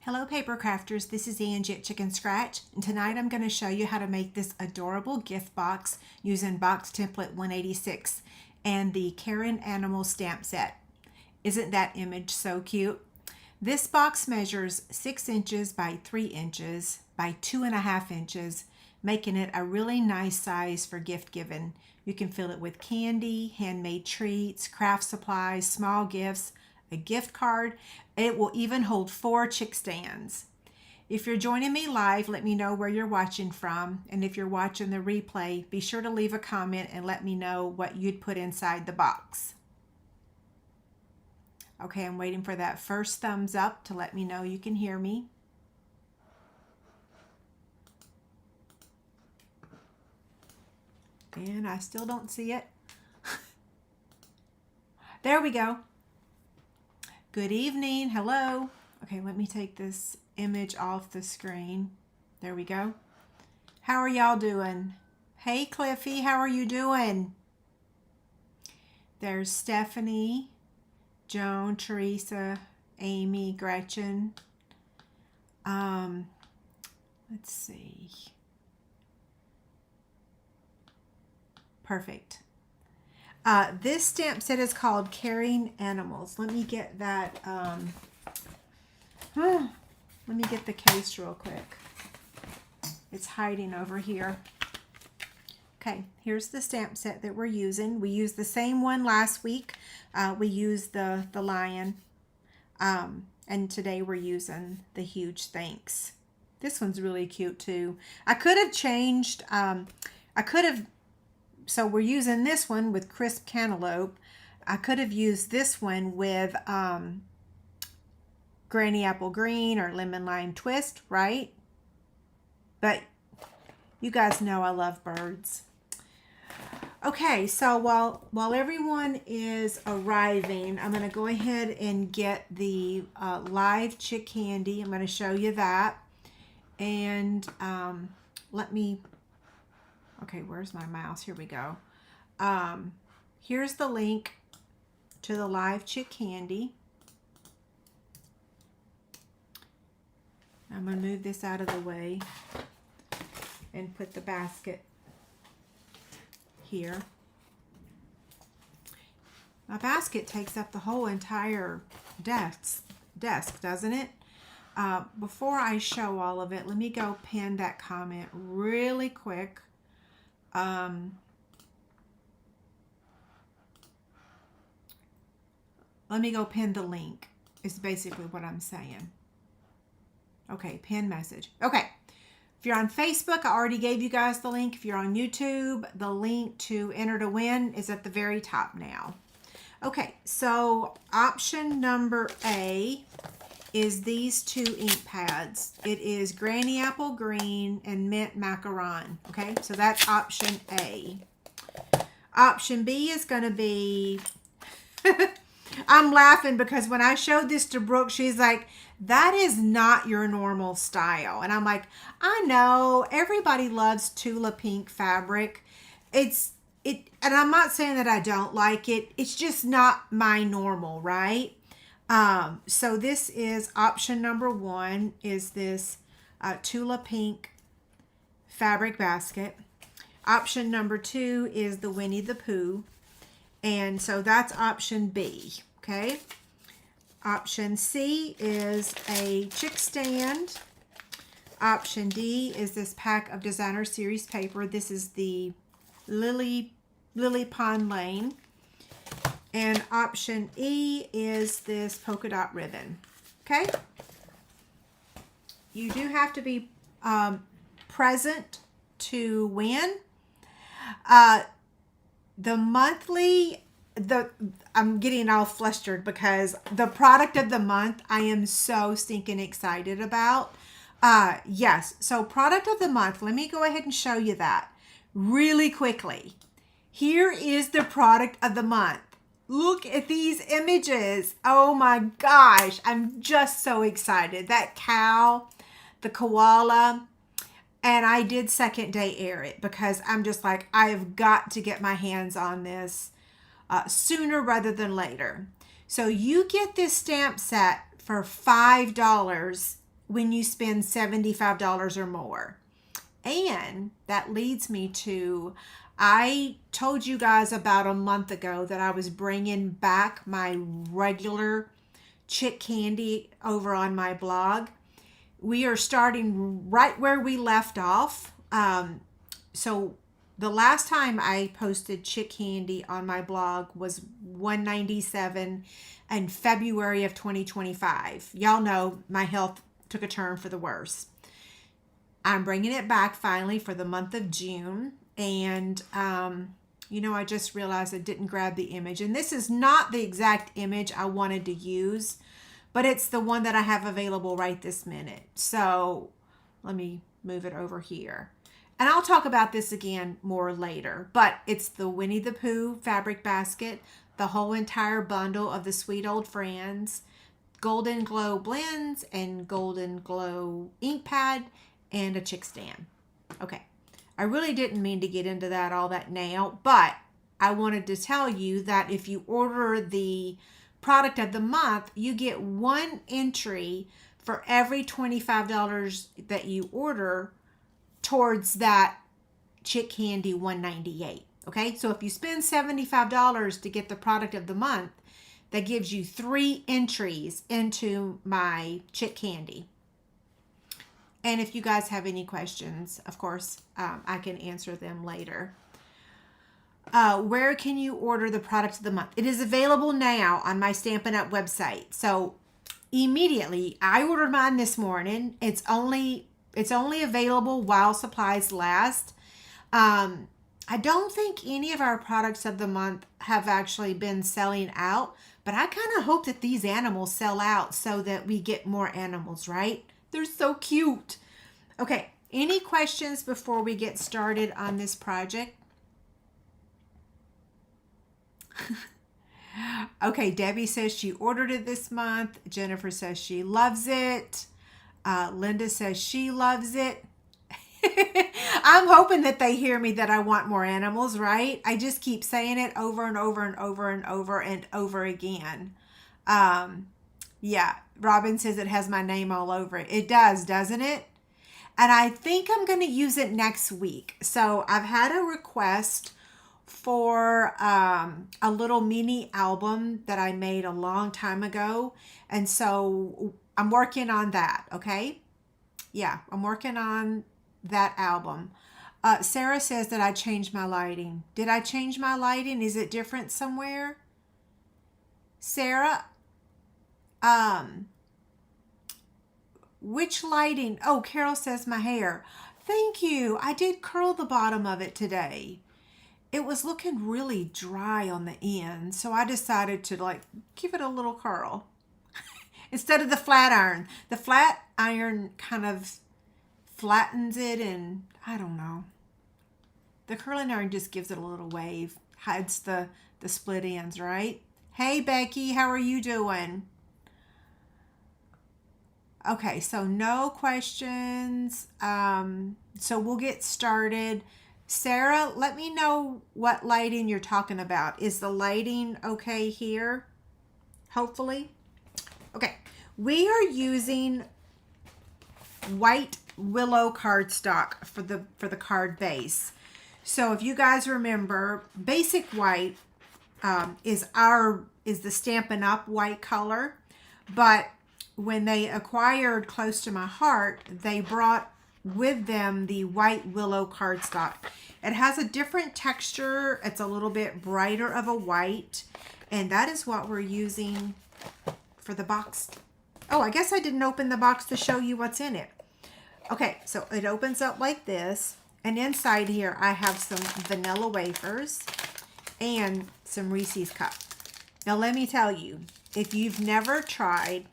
Hello paper crafters, this is Angie at Chicken Scratch, and tonight I'm going to show you how to make this adorable gift box using box template 186 and the Caring Animal stamp set. Isn't that image so cute? This box measures 6 inches by 3 inches by 2.5 inches, making it a really nice size for gift giving. You can fill it with candy, handmade treats, craft supplies, small gifts, a gift card. It will even hold 4 chick stands. If you're joining me live, let me know where you're watching from. And if you're watching the replay, be sure to leave a comment and let me know what you'd put inside the box. Okay, I'm waiting for that first thumbs up to let me know you can hear me. And I still don't see it. There we go. Good evening. Hello. Okay, let me take this image off the screen. There we go. How are y'all doing? Hey, Cliffy, how are you doing? There's Stephanie, Joan, Teresa, Amy, Gretchen. Let's see. Perfect. This stamp set is called Caring Animals. Let me get that. Let me get the case real quick. It's hiding over here. Okay, here's the stamp set that we're using. We used the same one last week. We used the lion. And today we're using the huge thanks. This one's really cute too. I could have changed. So we're using this one with crisp cantaloupe. I could have used this one with granny apple green or lemon lime twist, right? But you guys know I love birds. Okay, so while everyone is arriving, I'm going to go ahead and get the live Chic Candy. I'm going to show you that. And okay, where's my mouse? Here we go. Here's the link to the live Chic Candy. I'm going to move this out of the way and put the basket here. My basket takes up the whole entire desk, doesn't it? Before I show all of it, let me go pin that comment really quick. Let me go pin the link is basically what I'm saying. Okay, pin message. Okay, if you're on Facebook, I already gave you guys the link. If you're on YouTube, the link to enter to win is at the very top now. Okay, so option number A is these 2 ink pads. It is Granny Apple Green and Mint Macaron. Okay, so that's option A. Option B is going to be, I'm laughing because when I showed this to Brooke, she's like, that is not your normal style. And I'm like, I know, everybody loves Tula Pink fabric. And I'm not saying that I don't like it. It's just not my normal, right? So this is option number 1 is this Tula Pink fabric basket. Option number 2 is the Winnie the Pooh. And so that's option B, okay? Option C is a chick stand. Option D is this pack of designer series paper. This is the Lily Pond Lane. And option E is this polka dot ribbon. Okay? You do have to be present to win. I'm getting all flustered because the product of the month I am so stinking excited about. Yes, so product of the month, let me go ahead and show you that really quickly. Here is the product of the month. Look at these images. Oh my gosh, I'm just so excited. That cow, the koala, and I did second day air it because I'm just like, I have got to get my hands on this sooner rather than later. So you get this stamp set for $5 when you spend $75 or more. And that leads me to, I told you guys about a month ago that I was bringing back my regular Chic Candy over on my blog. We are starting right where we left off. So the last time I posted Chic Candy on my blog was $197 in February of 2025. Y'all know my health took a turn for the worse. I'm bringing it back finally for the month of June. And, I just realized I didn't grab the image. And this is not the exact image I wanted to use, but it's the one that I have available right this minute. So let me move it over here. And I'll talk about this again more later, but it's the Winnie the Pooh fabric basket, the whole entire bundle of the Sweet Old Friends, Golden Glow blends, and Golden Glow ink pad, and a chick stand. Okay, I really didn't mean to get into that all that now, but I wanted to tell you that if you order the product of the month, you get one entry for every $25 that you order towards that Chic Candy $198. Okay, so if you spend $75 to get the product of the month, that gives you 3 entries into my Chic Candy. And if you guys have any questions, of course, I can answer them later. Where can you order the product of the month? It is available now on my Stampin' Up website. So immediately, I ordered mine this morning. It's only available while supplies last. I don't think any of our products of the month have actually been selling out, but I kind of hope that these animals sell out so that we get more animals, right? They're so cute. Okay, any questions before we get started on this project? Okay, Debbie says she ordered it this month. Jennifer says she loves it. Linda says she loves it. I'm hoping that they hear me that I want more animals, right? I just keep saying it over and over and over and over and over again. Yeah, Robin says it has my name all over it. It does, doesn't it? And I think I'm going to use it next week. So I've had a request for a little mini album that I made a long time ago. And so I'm working on that, okay? Yeah, I'm working on that album. Sarah says that I changed my lighting. Did I change my lighting? Is it different somewhere? Sarah, which lighting? Oh, Carol says my hair. Thank you. I did curl the bottom of it today. It was looking really dry on the end, so I decided to give it a little curl instead of the flat iron. The flat iron kind of flattens it, and I don't know. The curling iron just gives it a little wave, hides the split ends, right? Hey, Becky, how are you doing? Okay, so no questions. So we'll get started. Sarah, let me know what lighting you're talking about. Is the lighting okay here? Hopefully. Okay, we are using White Willow Cardstock for the card base. So if you guys remember, basic white is the Stampin' Up white color, but when they acquired Close to My Heart, they brought with them the White Willow Cardstock. It has a different texture. It's a little bit brighter of a white, and that is what we're using for the box. Oh, I guess I didn't open the box to show you what's in it. Okay, so it opens up like this, and inside here I have some vanilla wafers and some Reese's Cup. Now let me tell you, if you've never tried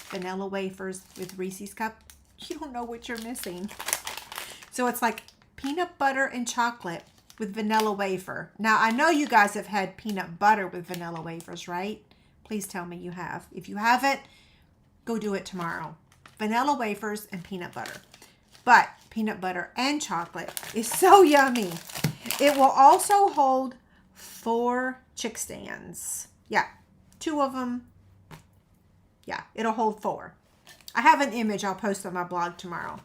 vanilla wafers with Reese's Cup, you don't know what you're missing. So it's like peanut butter and chocolate with vanilla wafer. Now I know you guys have had peanut butter with vanilla wafers, right? Please tell me you have. If you haven't, go do it tomorrow. Vanilla wafers and peanut butter. But peanut butter and chocolate is so yummy. It will also hold 4 chick stands. Yeah, 2 of them. Yeah, it'll hold 4. I have an image I'll post on my blog tomorrow.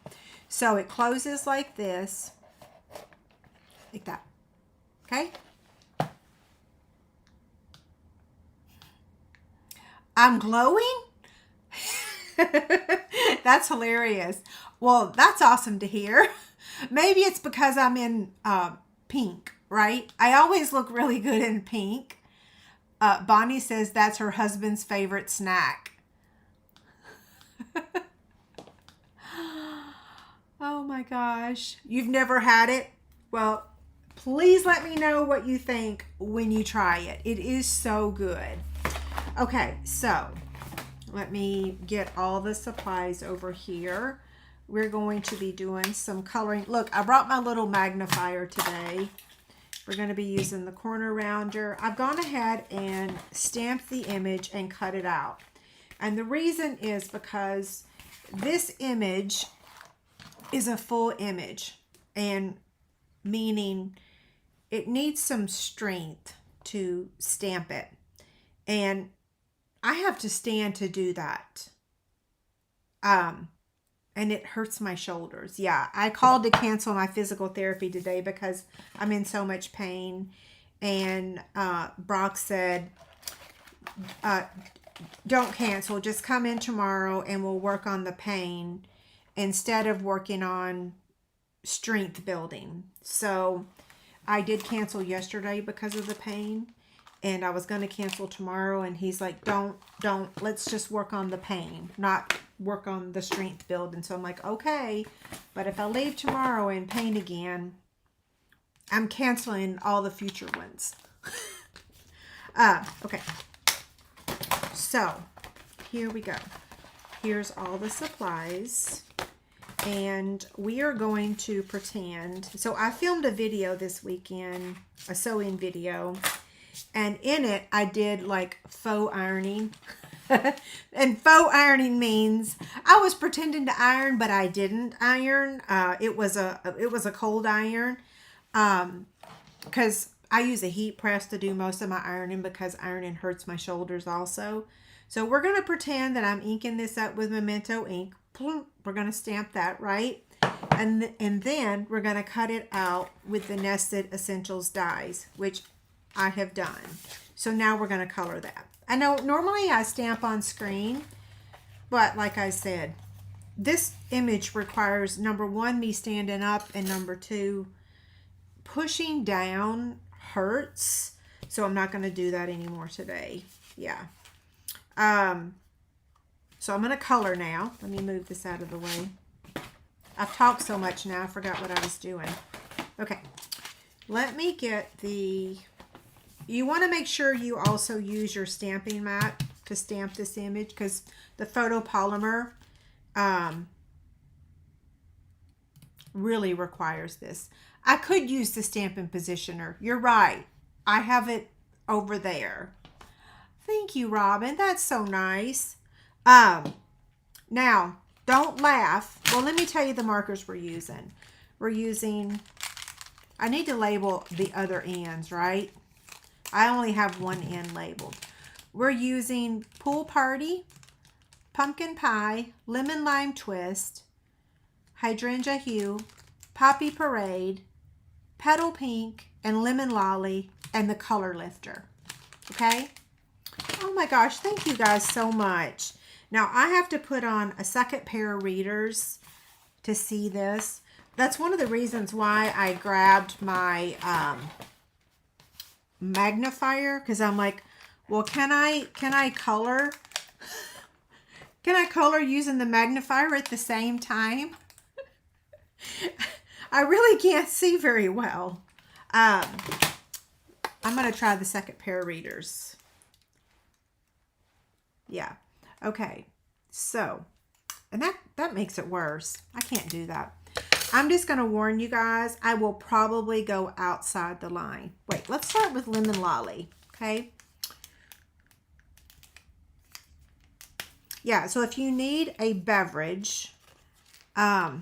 So it closes like this, like that. Okay. I'm glowing? That's hilarious. Well, that's awesome to hear. Maybe it's because I'm in pink, right? I always look really good in pink. Bonnie says that's her husband's favorite snack. Oh my gosh. You've never had it? Well, please let me know what you think when you try it. It is so good. Okay, so let me get all the supplies over here. We're going to be doing some coloring. Look, I brought my little magnifier today. We're going to be using the corner rounder. I've gone ahead and stamped the image and cut it out. And the reason is because this image is a full image, and meaning it needs some strength to stamp it. And I have to stand to do that. And it hurts my shoulders. Yeah, I called to cancel my physical therapy today because I'm in so much pain. And Brock said, don't cancel. Just come in tomorrow and we'll work on the pain instead of working on strength building. So I did cancel yesterday because of the pain. And I was going to cancel tomorrow, and he's like, don't, let's just work on the pain, not work on the strength build. And so I'm like, okay, but if I leave tomorrow in pain again, I'm canceling all the future ones. Okay. So here we go. Here's all the supplies, and we are going to pretend. So I filmed a video this weekend, a sewing video. And in it, I did like faux ironing. And faux ironing means I was pretending to iron, but I didn't iron. It was a cold iron. Because I use a heat press to do most of my ironing because ironing hurts my shoulders also. So we're going to pretend that I'm inking this up with Memento ink. We're going to stamp that, right? And then we're going to cut it out with the Nested Essentials dies, which I have done. So now we're going to color that. I know normally I stamp on screen, but like I said, this image requires, number one, me standing up, and number two, pushing down hurts. So I'm not going to do that anymore today. Yeah. So I'm going to color now. Let me move this out of the way. I've talked so much now, I forgot what I was doing. Okay. Let me get the... You want to make sure you also use your stamping mat to stamp this image, because the photopolymer really requires this. I could use the Stampin' Positioner. You're right. I have it over there. Thank you, Robin. That's so nice. Now, don't laugh. Well, let me tell you the markers we're using. We're using... I need to label the other ends, right? I only have one end labeled. We're using Pool Party, Pumpkin Pie, Lemon Lime Twist, Hydrangea Hue, Poppy Parade, Petal Pink, and Lemon Lolly, and the Color Lifter. Okay? Oh my gosh, thank you guys so much. Now I have to put on a second pair of readers to see this. That's one of the reasons why I grabbed my magnifier, because I'm like, well, can I color? Can I color using the magnifier at the same time? I really can't see very well. I'm going to try the second pair of readers. Yeah. Okay. So, and that makes it worse. I can't do that. I'm just going to warn you guys, I will probably go outside the line. Wait, let's start with Lemon Lolly, okay? Yeah, so if you need a beverage, go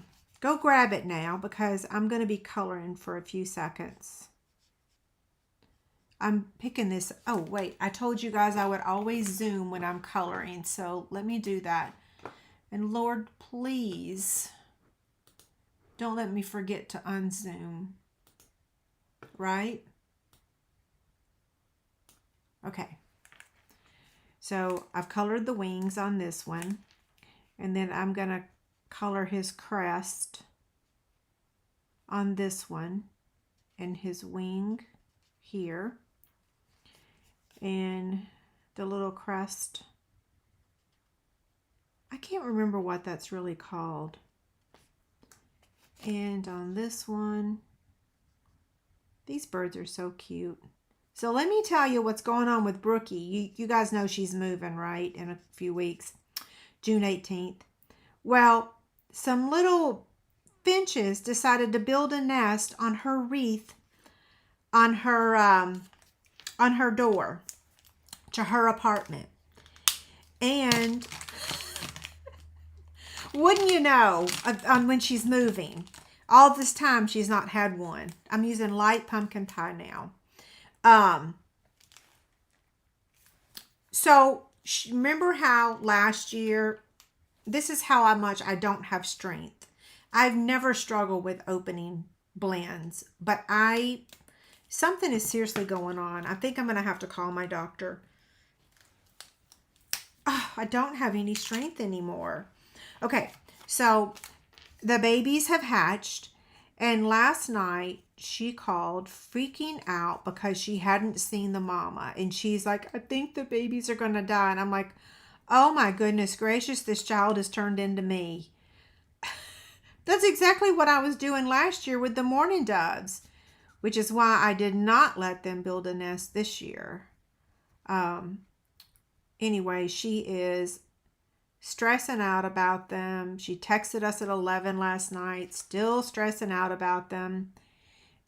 grab it now, because I'm going to be coloring for a few seconds. I'm picking this. Oh, wait, I told you guys I would always zoom when I'm coloring, so let me do that. And Lord, please don't let me forget to unzoom. Right? Okay. So I've colored the wings on this one. And then I'm going to color his crest on this one. And his wing here. And the little crest. I can't remember what that's really called. And on this one, these birds are so cute. So let me tell you what's going on with Brookie. You guys know she's moving, right, in a few weeks, June 18th. Well, some little finches decided to build a nest on her wreath on her door to her apartment. And wouldn't you know, when she's moving, all this time she's not had one. I'm using light pumpkin pie now. So remember how last year, this is how much I don't have strength. I've never struggled with opening blends, but something is seriously going on. I think I'm going to have to call my doctor. Oh, I don't have any strength anymore. Okay, so the babies have hatched, and last night she called freaking out because she hadn't seen the mama, and she's like, I think the babies are going to die. And I'm like, oh my goodness gracious, this child has turned into me. That's exactly what I was doing last year with the mourning doves, which is why I did not let them build a nest this year. Anyway, she is stressing out about them. She texted us at 11 last night, still stressing out about them.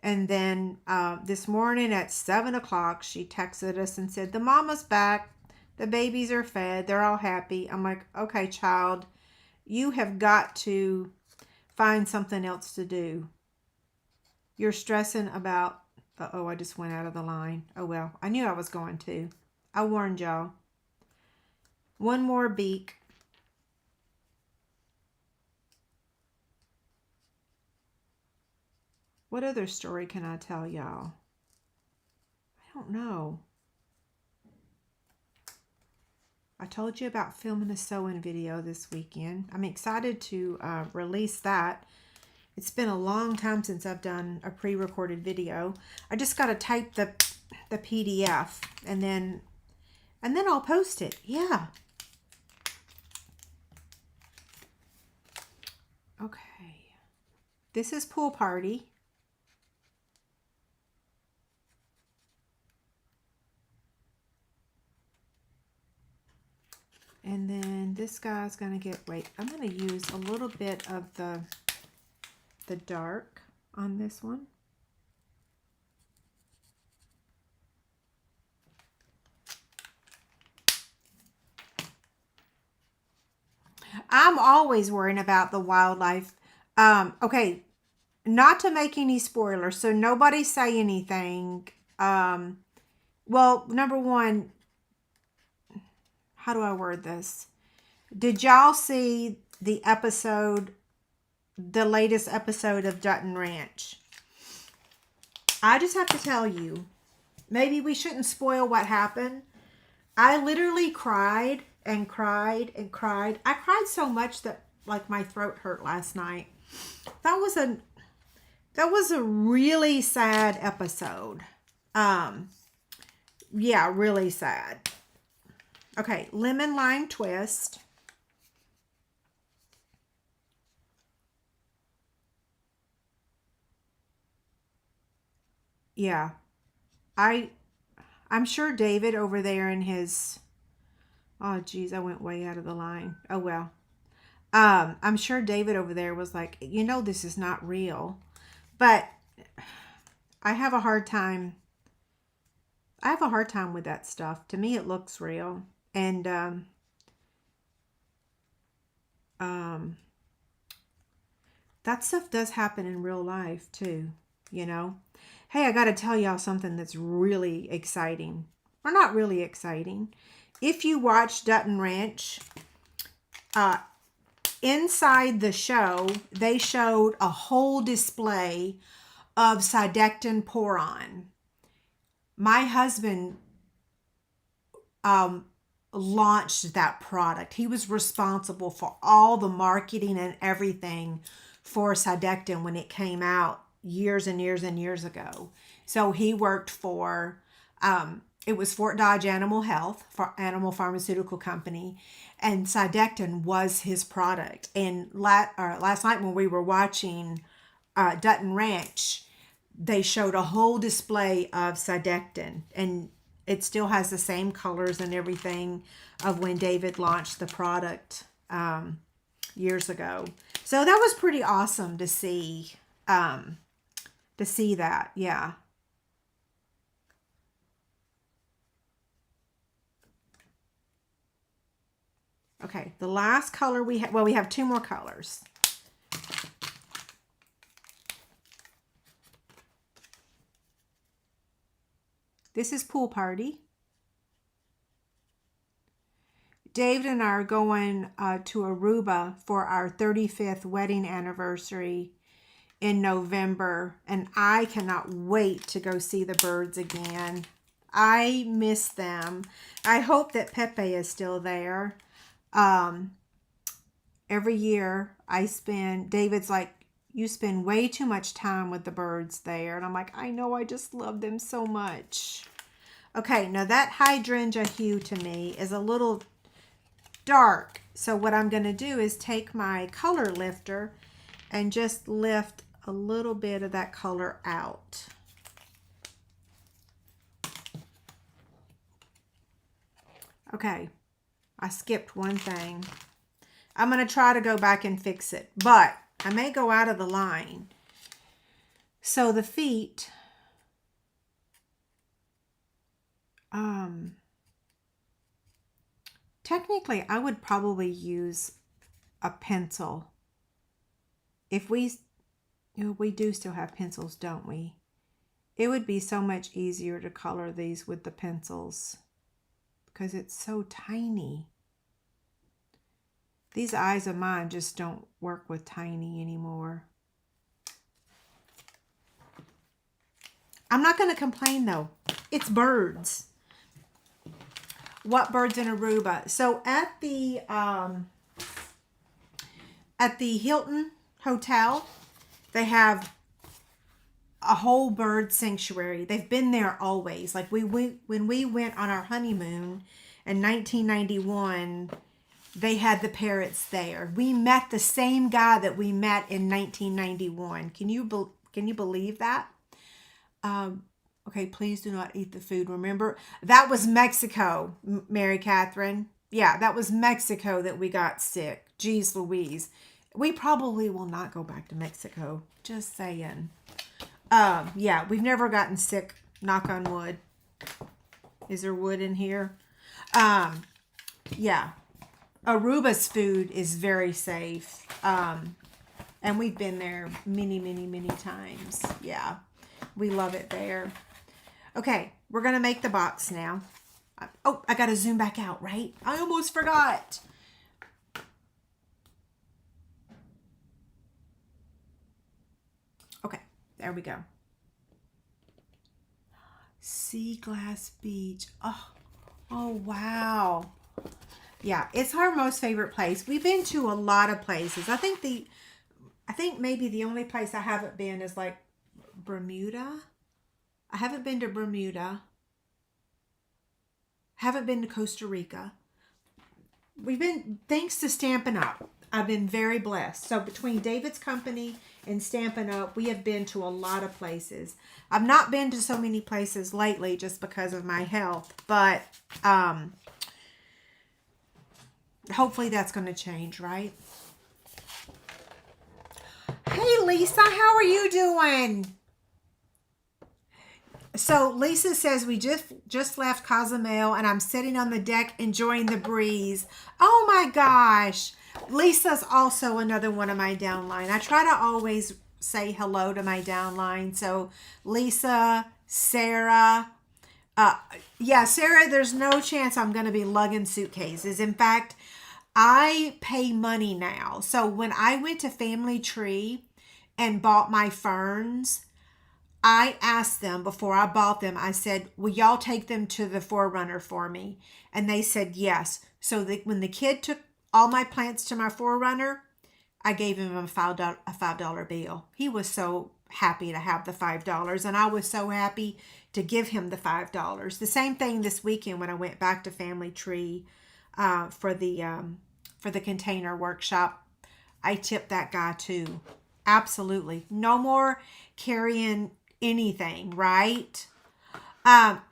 And then this morning at 7 o'clock, she texted us and said, the mama's back. The babies are fed. They're all happy. I'm like, okay, child, you have got to find something else to do. You're stressing about, uh-oh, I just went out of the line. Oh, well, I knew I was going to. I warned y'all. One more beak. What other story can I tell y'all? I don't know. I told you about filming a sewing video this weekend. I'm excited to release that. It's been a long time since I've done a pre-recorded video. I just got to type the PDF and then I'll post it. Yeah. Okay. This is Pool Party. And then this guy's going to get, wait, I'm going to use a little bit of the dark on this one. I'm always worrying about the wildlife. Okay, not to make any spoilers, so nobody say anything. Well, number one, how do I word this? Did y'all see the latest episode of Dutton Ranch? I just have to tell you, maybe we shouldn't spoil what happened. I literally cried and cried and cried. I cried so much that like my throat hurt last night. That was a really sad episode. Yeah, really sad. Okay, lemon lime twist. Yeah. I'm sure David over there in his, oh geez, I went way out of the line. Oh well. I'm sure David over there was like, you know, this is not real. But I have a hard time. I have a hard time with that stuff. To me, it looks real. And that stuff does happen in real life too, you know. Hey, I got to tell y'all something that's really exciting. Or not really exciting. If you watch Dutton Ranch, inside the show, they showed a whole display of Sidectin Pour-On. My husband launched that product. He was responsible for all the marketing and everything for Sidectin when it came out years and years and years ago. So he worked for, it was Fort Dodge Animal Health, for Animal Pharmaceutical Company, and Sidectin was his product. And last night when we were watching Dutton Ranch, they showed a whole display of Sidectin, and it still has the same colors and everything of when David launched the product years ago. So that was pretty awesome to see that. Yeah. Okay, the last color we have, well, we have two more colors. This is Pool Party. David and I are going to Aruba for our 35th wedding anniversary in November, and I cannot wait to go see the birds again. I miss them. I hope that Pepe is still there. Every year David's like, you spend way too much time with the birds there. And I'm like, I know, I just love them so much. Okay, now that hydrangea hue to me is a little dark. So what I'm going to do is take my color lifter and just lift a little bit of that color out. Okay, I skipped one thing. I'm going to try to go back and fix it, but I may go out of the line. So the feet, technically I would probably use a pencil. If we do still have pencils, don't we? It would be so much easier to color these with the pencils because it's so tiny. These eyes of mine just don't work with tiny anymore. I'm not going to complain though. It's birds. What birds in Aruba? So at the Hilton Hotel, they have a whole bird sanctuary. They've been there always. Like when we went on our honeymoon in 1991, they had the parrots there. We met the same guy that we met in 1991. Can you believe that? Okay, please do not eat the food. Remember, that was Mexico, Mary Catherine. Yeah, that was Mexico that we got sick. Jeez Louise. We probably will not go back to Mexico. Just saying. Yeah, we've never gotten sick. Knock on wood. Is there wood in here? Yeah. Aruba's food is very safe. And we've been there many, many, many times. Yeah. We love it there. Okay, we're going to make the box now. Oh, I got to zoom back out, right? I almost forgot. Okay, there we go. Sea Glass Beach. Oh, wow. Yeah, it's our most favorite place. We've been to a lot of places. I think maybe the only place I haven't been is like Bermuda. I haven't been to Bermuda. Haven't been to Costa Rica. We've been, thanks to Stampin' Up, I've been very blessed. So between David's company and Stampin' Up, we have been to a lot of places. I've not been to so many places lately just because of my health, but hopefully that's going to change, right? Hey, Lisa, how are you doing? So Lisa says, we just left Cozumel and I'm sitting on the deck enjoying the breeze. Oh my gosh. Lisa's also another one of my downline. I try to always say hello to my downline. So Lisa, Sarah. Yeah, Sarah, there's no chance I'm going to be lugging suitcases. In fact, I pay money now. So when I went to Family Tree and bought my ferns, I asked them before I bought them, I said, will y'all take them to the Forerunner for me? And they said yes. So when the kid took all my plants to my Forerunner, I gave him a $5 bill. He was so happy to have the $5, and I was so happy to give him the $5. The same thing this weekend when I went back to Family Tree for the container workshop. I tipped that guy too. Absolutely. No more carrying anything, right?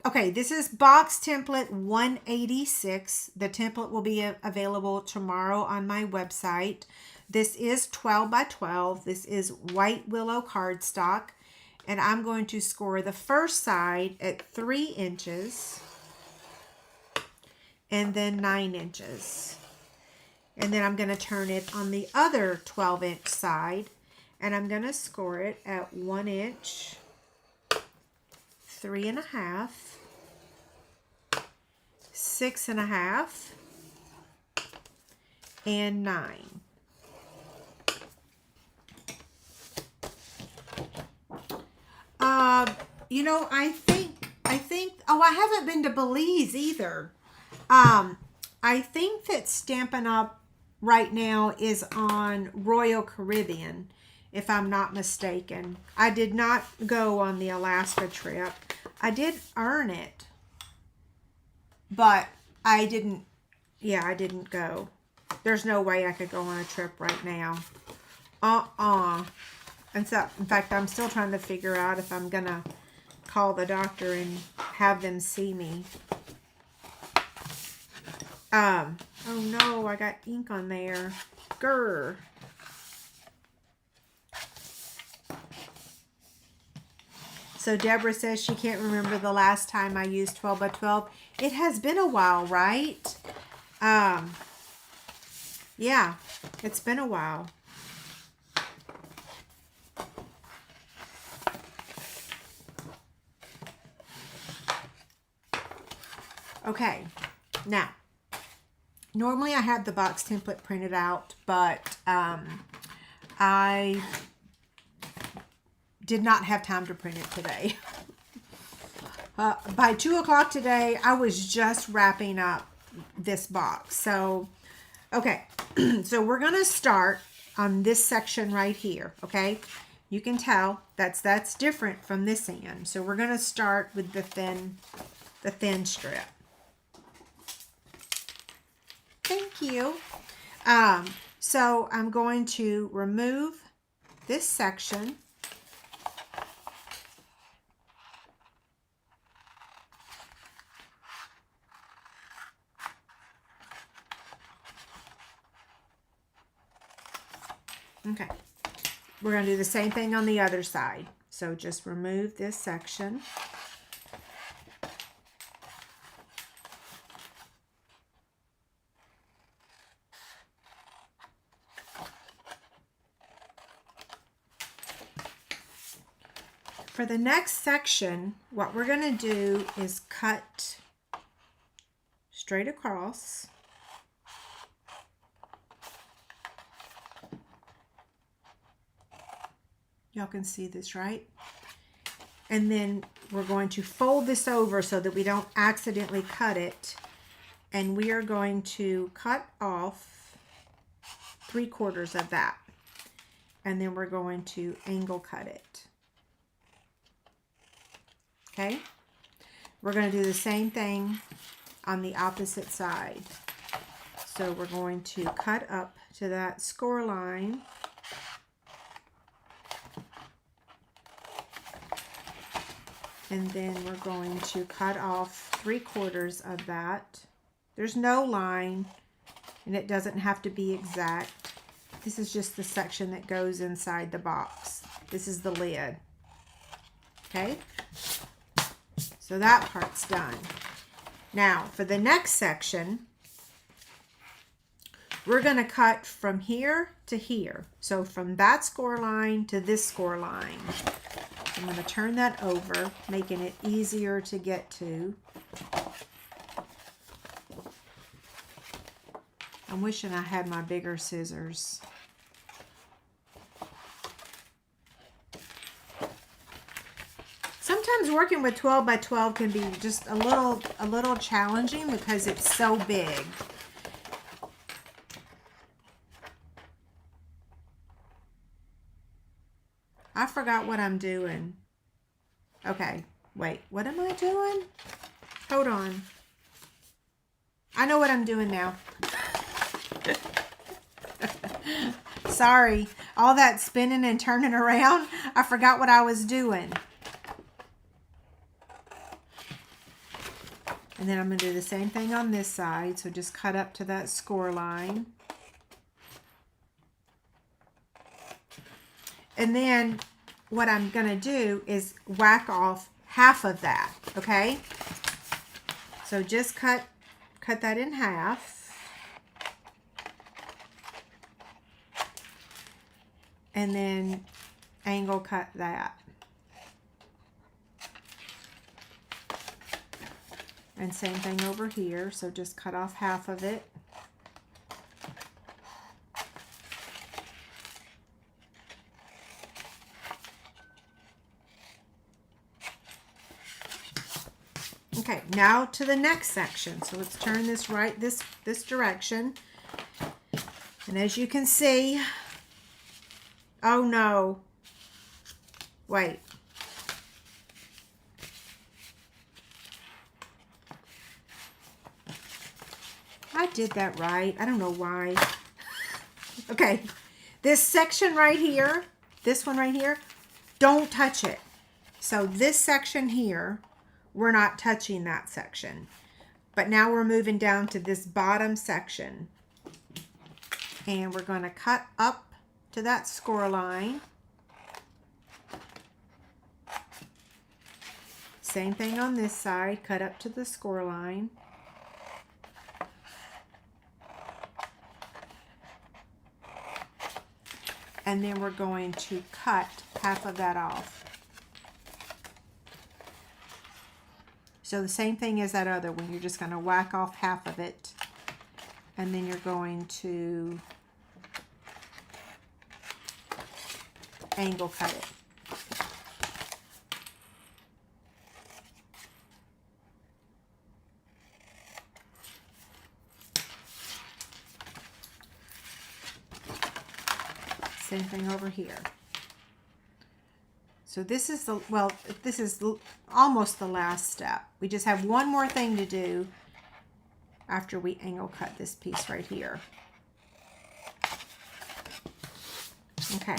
Okay, this is box template 186. The template will be available tomorrow on my website. This is 12 by 12. This is White Willow Cardstock. And I'm going to score the first side at 3 inches. And then 9 inches. And then I'm going to turn it on the other 12-inch side. And I'm going to score it at 1 inch, 3.5, 6.5, and 9. You know, I think, oh, I haven't been to Belize either. I think that Stampin' Up! Right now is on Royal Caribbean, if I'm not mistaken. I did not go on the Alaska trip. I did earn it, but I didn't go. There's no way I could go on a trip right now. And so, in fact, I'm still trying to figure out if I'm gonna call the doctor and have them see me. Oh no, I got ink on there. Grr. So Deborah says she can't remember the last time I used 12 by 12. It has been a while, right? Yeah, it's been a while. Okay, now, normally I have the box template printed out, but I did not have time to print it today. By 2 o'clock today, I was just wrapping up this box. So, okay, so we're going to start on this section right here, okay? You can tell that's different from this end. So we're going to start with the thin strip. Thank you. So I'm going to remove this section. Okay. We're going to do the same thing on the other side. So just remove this section. For the next section, what we're going to do is cut straight across. Y'all can see this, right? And then we're going to fold this over so that we don't accidentally cut it. And we are going to cut off 3/4 of that. And then we're going to angle cut it. Okay, we're going to do the same thing on the opposite side. So we're going to cut up to that score line. And then we're going to cut off 3/4 of that. There's no line, and it doesn't have to be exact. This is just the section that goes inside the box. This is the lid. Okay? So that part's done. Now, for the next section, we're going to cut from here to here. So from that score line to this score line. I'm going to turn that over, making it easier to get to. I'm wishing I had my bigger scissors. Sometimes working with 12 by 12 can be just a little challenging because it's so big. I forgot what I'm doing. Okay, wait, what am I doing? Hold on. I know what I'm doing now. Sorry, all that spinning and turning around, I forgot what I was doing. And then I'm going to do the same thing on this side. So just cut up to that score line. And then what I'm going to do is whack off half of that, okay? So just cut that in half. And then angle cut that. And same thing over here, so just cut off half of it. Okay, now to the next section. So let's turn this this direction. And as you can see, oh no, wait. I did that right. I don't know why. Okay, this section right here, this one right here, don't touch it. So this section here, we're not touching that section. But now we're moving down to this bottom section. And we're going to cut up to that score line. Same thing on this side, cut up to the score line. And then we're going to cut half of that off. So the same thing as that other one. You're just going to whack off half of it. And then you're going to angle cut it. Same thing over here. So this is the, well, this is almost the last step. We just have one more thing to do after we angle cut this piece right here. Okay.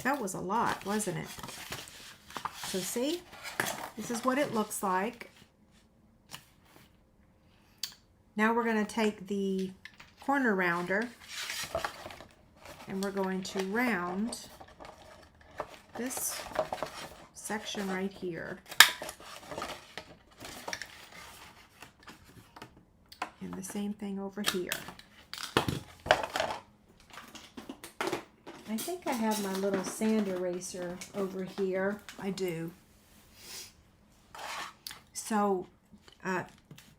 That was a lot, wasn't it? So see, this is what it looks like. Now we're going to take the corner rounder and we're going to round this section right here. And the same thing over here. I think I have my little sand eraser over here. I do. So,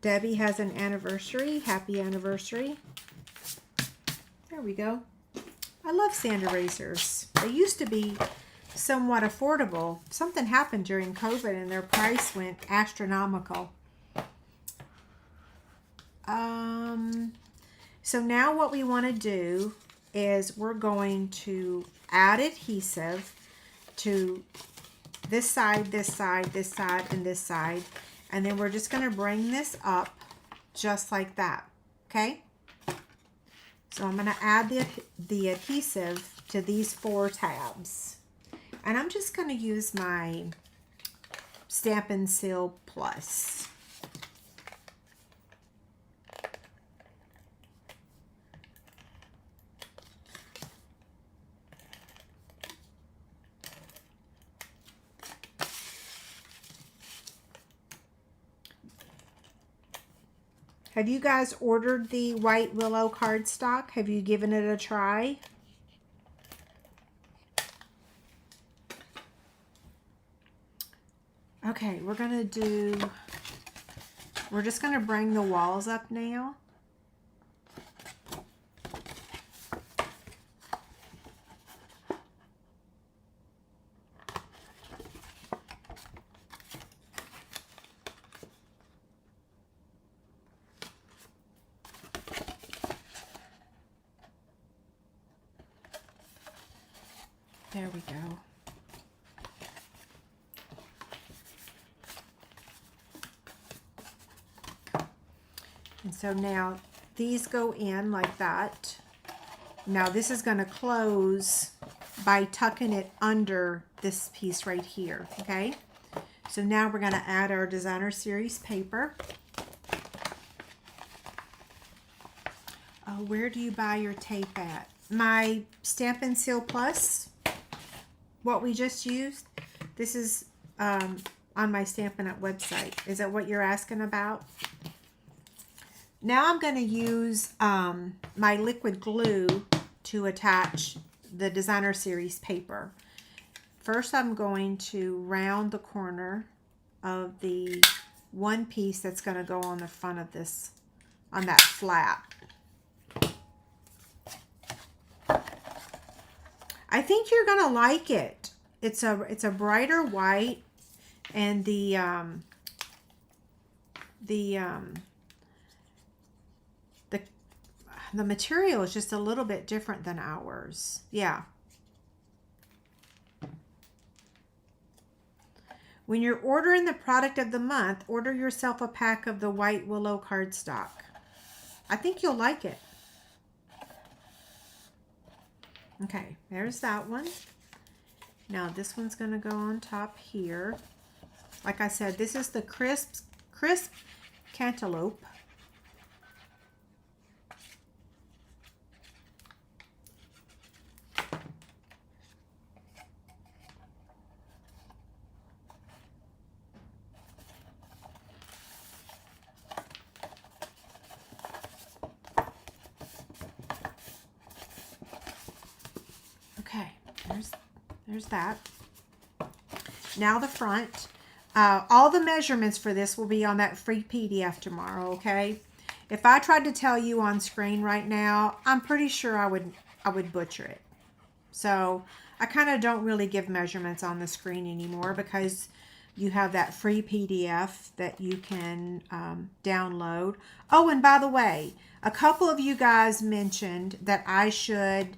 Debbie has an anniversary. Happy anniversary. There we go. I love sand erasers. They used to be somewhat affordable. Something happened during COVID and their price went astronomical. So now what we want to do is we're going to add adhesive to this side, this side, this side, and this side. And then we're just going to bring this up just like that. Okay? So I'm going to add the adhesive to these 4 tabs. And I'm just going to use my Stampin' Seal Plus. Have you guys ordered the White Willow Cardstock? Have you given it a try? Okay, we're We're just going to bring the walls up now. There we go. And so now these go in like that. Now this is going to close by tucking it under this piece right here, okay? So now we're going to add our designer series paper. Oh, where do you buy your tape at? My Stampin' Seal Plus, what we just used, this is on my Stampin' Up website. Is that what you're asking about? Now I'm going to use my liquid glue to attach the designer series paper. First I'm going to round the corner of the one piece that's going to go on the front of this, on that flap. I think you're going to like it. It's a brighter white, and the material is just a little bit different than ours. Yeah. When you're ordering the product of the month, order yourself a pack of the White Willow Cardstock. I think you'll like it. Okay, there's that one. Now this one's going to go on top here. Like I said, this is the crisp Cantaloupe. Okay, there's that. Now the front. All the measurements for this will be on that free PDF tomorrow, okay? If I tried to tell you on screen right now, I'm pretty sure I would butcher it. So I kind of don't really give measurements on the screen anymore because you have that free PDF that you can download. Oh, and by the way, a couple of you guys mentioned that I should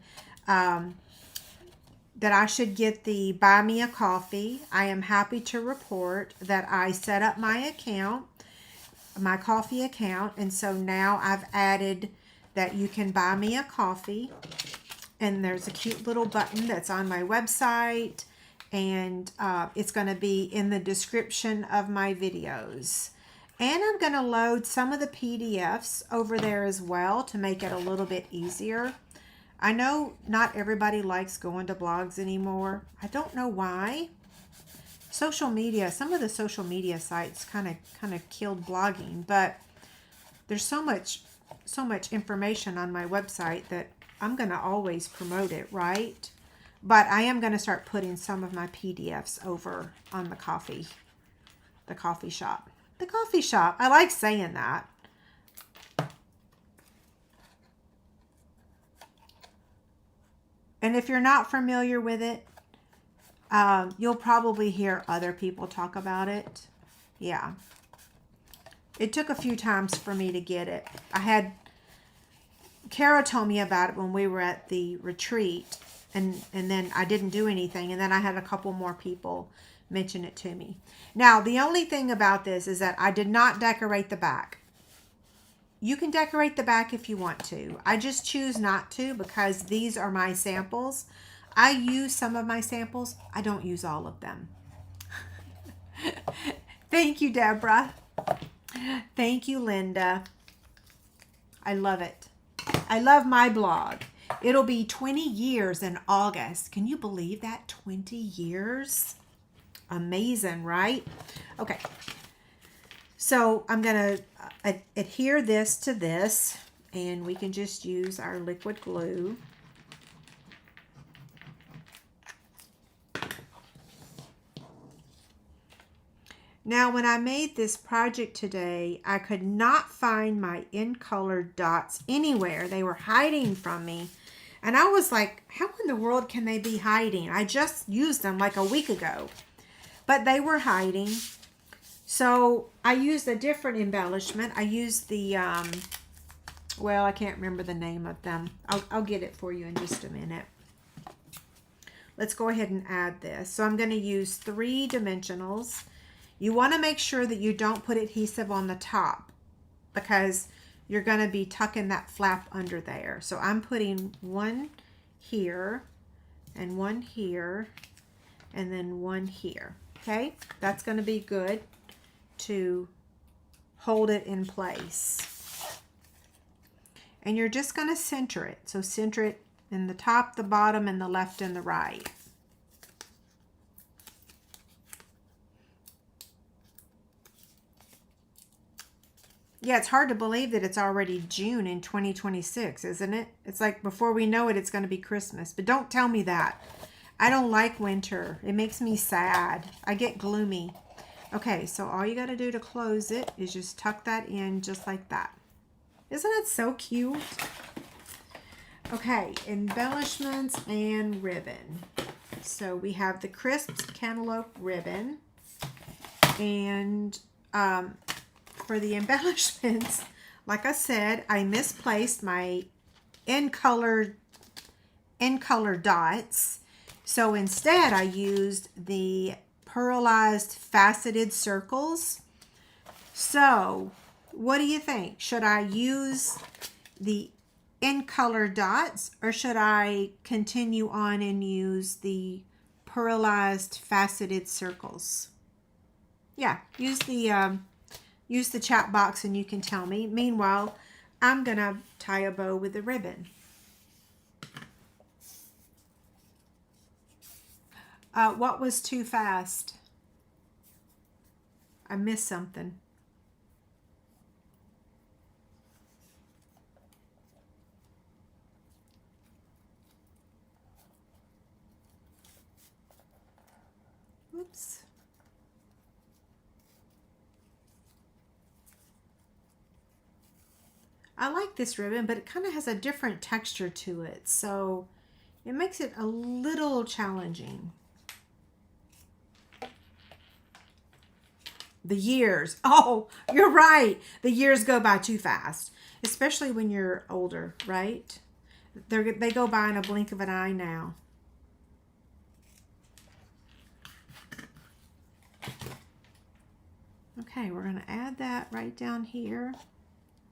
get the Buy Me a Coffee. I am happy to report that I set up my account, my coffee account, and so now I've added that you can buy me a coffee, and there's a cute little button that's on my website, and it's going to be in the description of my videos. And I'm going to load some of the PDFs over there as well to make it a little bit easier. I know not everybody likes going to blogs anymore. I don't know why. Social media, some of the social media sites kind of killed blogging, but there's so much information on my website that I'm going to always promote it, right? But I am going to start putting some of my PDFs over on the coffee shop. The coffee shop. I like saying that. And if you're not familiar with it, you'll probably hear other people talk about it. Yeah. It took a few times for me to get it. Kara told me about it when we were at the retreat, and then I didn't do anything, and then I had a couple more people mention it to me. Now, the only thing about this is that I did not decorate the back. You can decorate the back if you want to. I just choose not to because these are my samples. I use some of my samples. I don't use all of them. Thank you, Deborah. Thank you, Linda. I love it. I love my blog. It'll be 20 years in August. Can you believe that? 20 years? Amazing, right? Okay. So I'm going to adhere this to this, and we can just use our liquid glue. Now, when I made this project today, I could not find my in color dots anywhere. They were hiding from me. And I was like, how in the world can they be hiding? I just used them like a week ago. But they were hiding. So I used a different embellishment. I used the, well, I can't remember the name of them. I'll get it for you in just a minute. Let's go ahead and add this. So I'm going to use 3 dimensionals. You want to make sure that you don't put adhesive on the top because you're going to be tucking that flap under there. So I'm putting one here and one here and then one here. Okay, that's going to be good to hold it in place. And you're just going to center it. So center it in the top, the bottom, and the left and the right. Yeah, it's hard to believe that it's already June in 2026, isn't it? It's like before we know it, it's going to be Christmas. But don't tell me that. I don't like winter. It makes me sad. I get gloomy. Okay, so all you got to do to close it is just tuck that in just like that. Isn't it so cute? Okay, embellishments and ribbon. So we have the crisp cantaloupe ribbon. And for the embellishments, like I said, I misplaced my in color dots. So instead I used the pearlized faceted circles. So what do you think? Should I use the in color dots or should I continue on and use the pearlized faceted circles? Yeah, use the chat box and you can tell me. Meanwhile, I'm gonna tie a bow with the ribbon. What was too fast? I missed something. Oops. I like this ribbon, but it kind of has a different texture to it, so it makes it a little challenging. The years. Oh, you're right. The years go by too fast, especially when you're older, right? They go by in a blink of an eye now. Okay, we're going to add that right down here.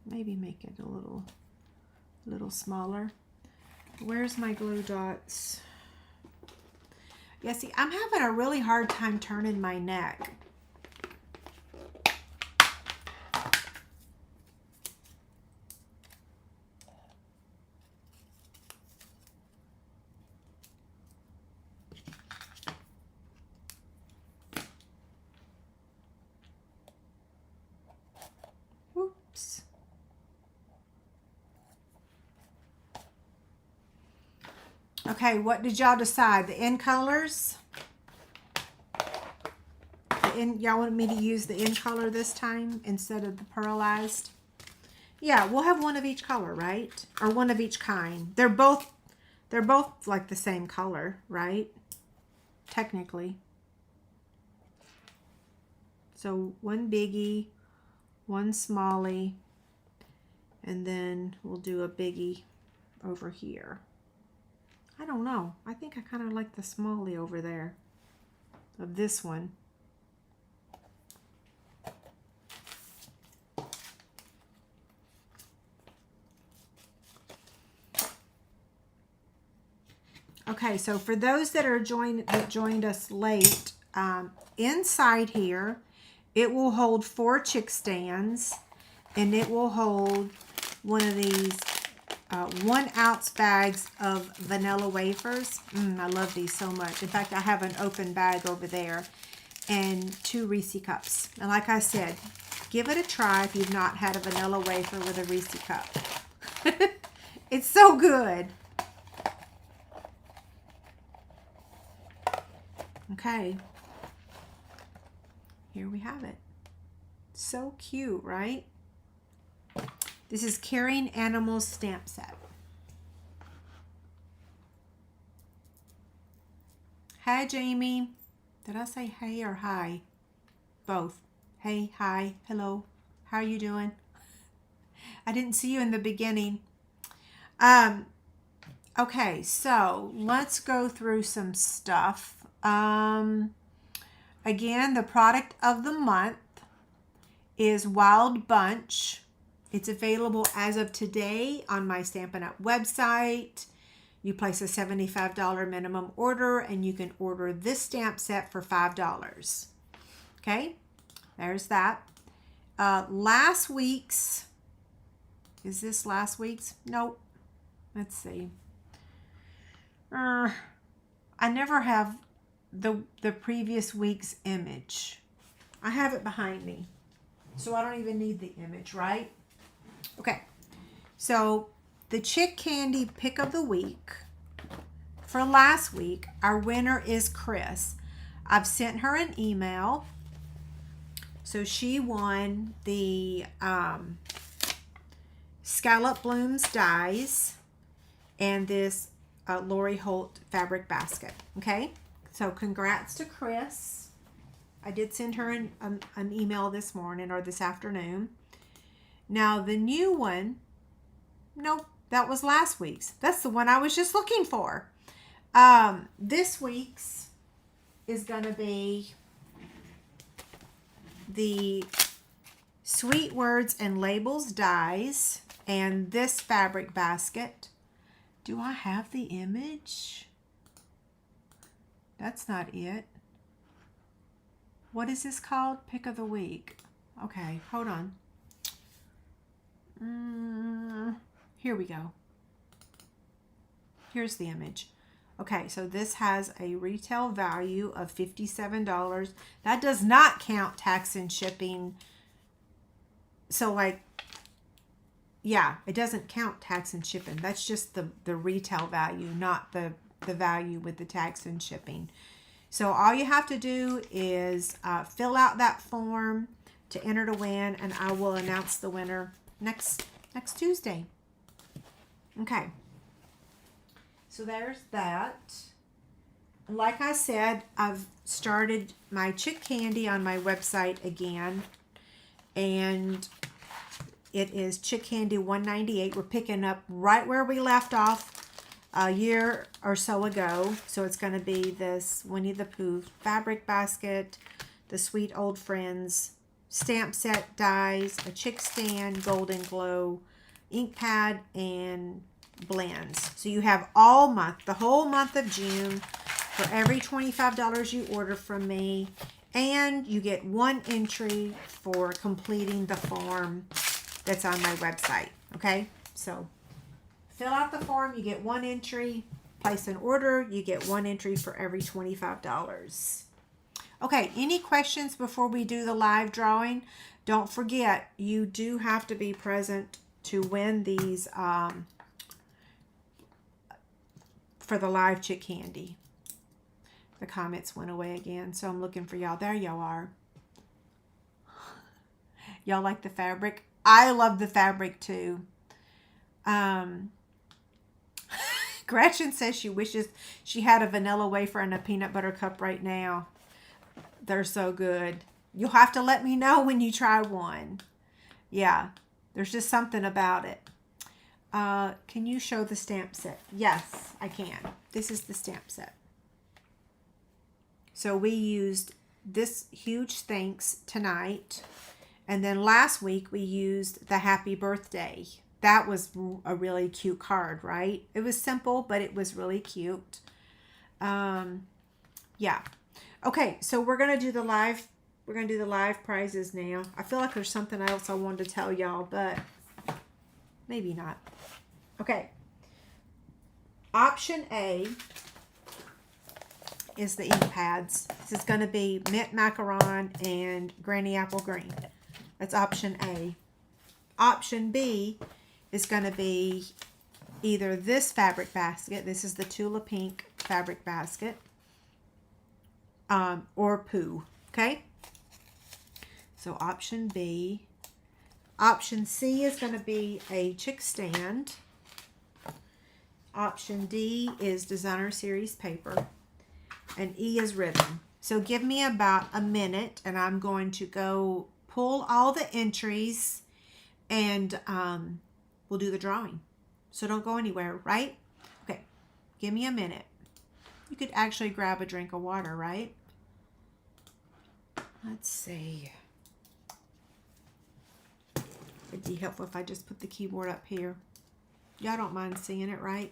Maybe make it a little smaller. Where's my glue dots? Yeah, see, I'm having a really hard time turning my neck. Whoops. Okay, what did y'all decide? The in colors? Y'all want me to use the in color this time instead of the pearlized? Yeah, we'll have one of each color, right? Or one of each kind. They're both like the same color, right? Technically. So one biggie, one smallie, and then we'll do a biggie over here. I don't know. I think I kind of like the smallie over there of this one. Okay, so for those that joined us late, inside here, it will hold 4 chick stands, and it will hold one of these 1 ounce bags of vanilla wafers. I love these so much. In fact, I have an open bag over there, and 2 Reese cups. And like I said, give it a try if you've not had a vanilla wafer with a Reese cup. It's so good. Okay. here we have it. So cute, right? This is Caring Animals stamp set. Hi, Jamie. Did I say hey or hi? Both. Hey, hi, hello. How are you doing? I didn't see you in the beginning. Okay, so let's go through some stuff. Again, the product of the month is Wild Bunch. It's available as of today on my Stampin' Up! Website. You place a $75 minimum order and you can order this stamp set for $5. Okay, there's that. Last week's, is this last week's? Nope. Let's see. I never have the previous week's image. I have it behind me, so I don't even need the image, right? Okay, so the Chic Candy pick of the week for last week, our winner is Chris. I've sent her an email. So she won the Scallop Blooms dies and this Lori Holt fabric basket. Okay, so congrats to Chris. I did send her an email this morning or this afternoon. Now the new one, nope, that was last week's. That's the one I was just looking for. This week's is going to be the Sweet Words and Labels dies and this fabric basket. Do I have the image? That's not it. What is this called? Pick of the week. Okay, hold on. Here we go. Here's the image. Okay, so this has a retail value of $57. That does not count tax and shipping. So like, yeah, it doesn't count tax and shipping. That's just the retail value, not the value with the tax and shipping. So all you have to do is fill out that form to enter to win, and I will announce the winner next Tuesday. Okay. So there's that. Like I said, I've started my Chic Candy on my website again. And it is Chic Candy 198. We're picking up right where we left off a year or so ago. So it's going to be this Winnie the Pooh fabric basket, the Sweet Old Friends stamp set dies, a Chic stand, Golden Glow, ink pad, and blends. So you have all month, the whole month of June, for every $25 you order from me, and you get one entry for completing the form that's on my website. Okay, so fill out the form, you get one entry. Place an order, you get one entry for every $25. Okay, any questions before we do the live drawing? Don't forget, you do have to be present to win these for the live Chic Candy. The comments went away again, so I'm looking for y'all. There y'all are. Y'all like the fabric? I love the fabric too. Gretchen says she wishes she had a vanilla wafer and a peanut butter cup right now. They're so good. You'll have to let me know when you try one. Yeah, there's just something about it. Can you show the stamp set? Yes, I can. This is the stamp set. So we used this huge thanks tonight. And then last week we used the happy birthday. That was a really cute card, right? It was simple, but it was really cute. Yeah. Okay, so we're going to do the live. We're going to do the live prizes now. I feel like there's something else I wanted to tell y'all, but maybe not. Okay. Option A is the ink pads. This is going to be mint macaron and granny apple green. That's option A. Option B is going to be either this fabric basket. This is the Tula Pink fabric basket. Or Pooh. Okay. So option B. Option C is going to be a chick stand. Option D is designer series paper. And E is ribbon. So give me about a minute and I'm going to go pull all the entries and we'll do the drawing. So don't go anywhere, right? Okay, give me a minute. You could actually grab a drink of water, right? Let's see. It'd be helpful if I just put the keyboard up here. Y'all don't mind seeing it, right?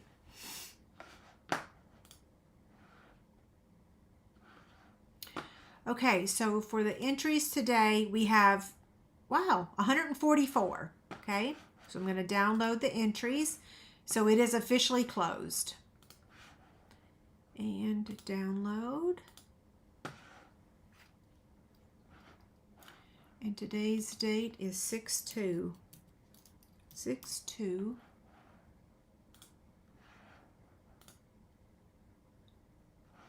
Okay, so for the entries today, we have, wow, 144. Okay, so I'm going to download the entries. So it is officially closed. And download. And today's date is 6/2. 6/2.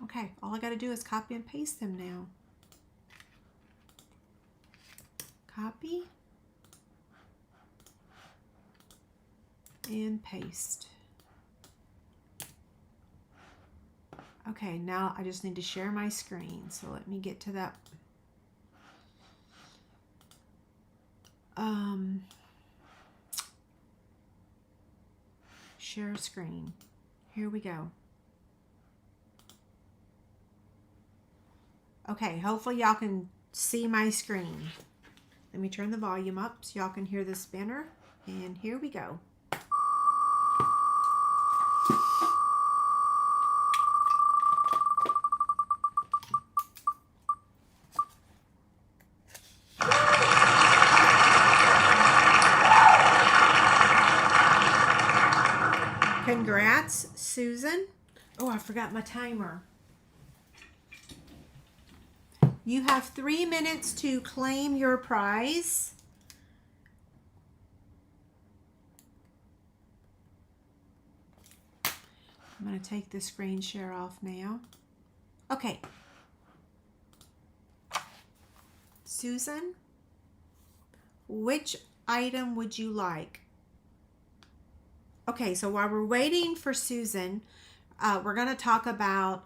Okay, all I got to do is copy and paste them now. Copy and paste. Okay, now I just need to share my screen. So let me get to that. Share screen. Here we go. Okay, hopefully y'all can see my screen. Let me turn the volume up so y'all can hear the spinner. And here we go. Congrats, Susan. Oh, I forgot my timer. You have 3 minutes to claim your prize. I'm going to take the screen share off now. Okay. Susan, which item would you like? Okay, so while we're waiting for Susan, we're going to talk about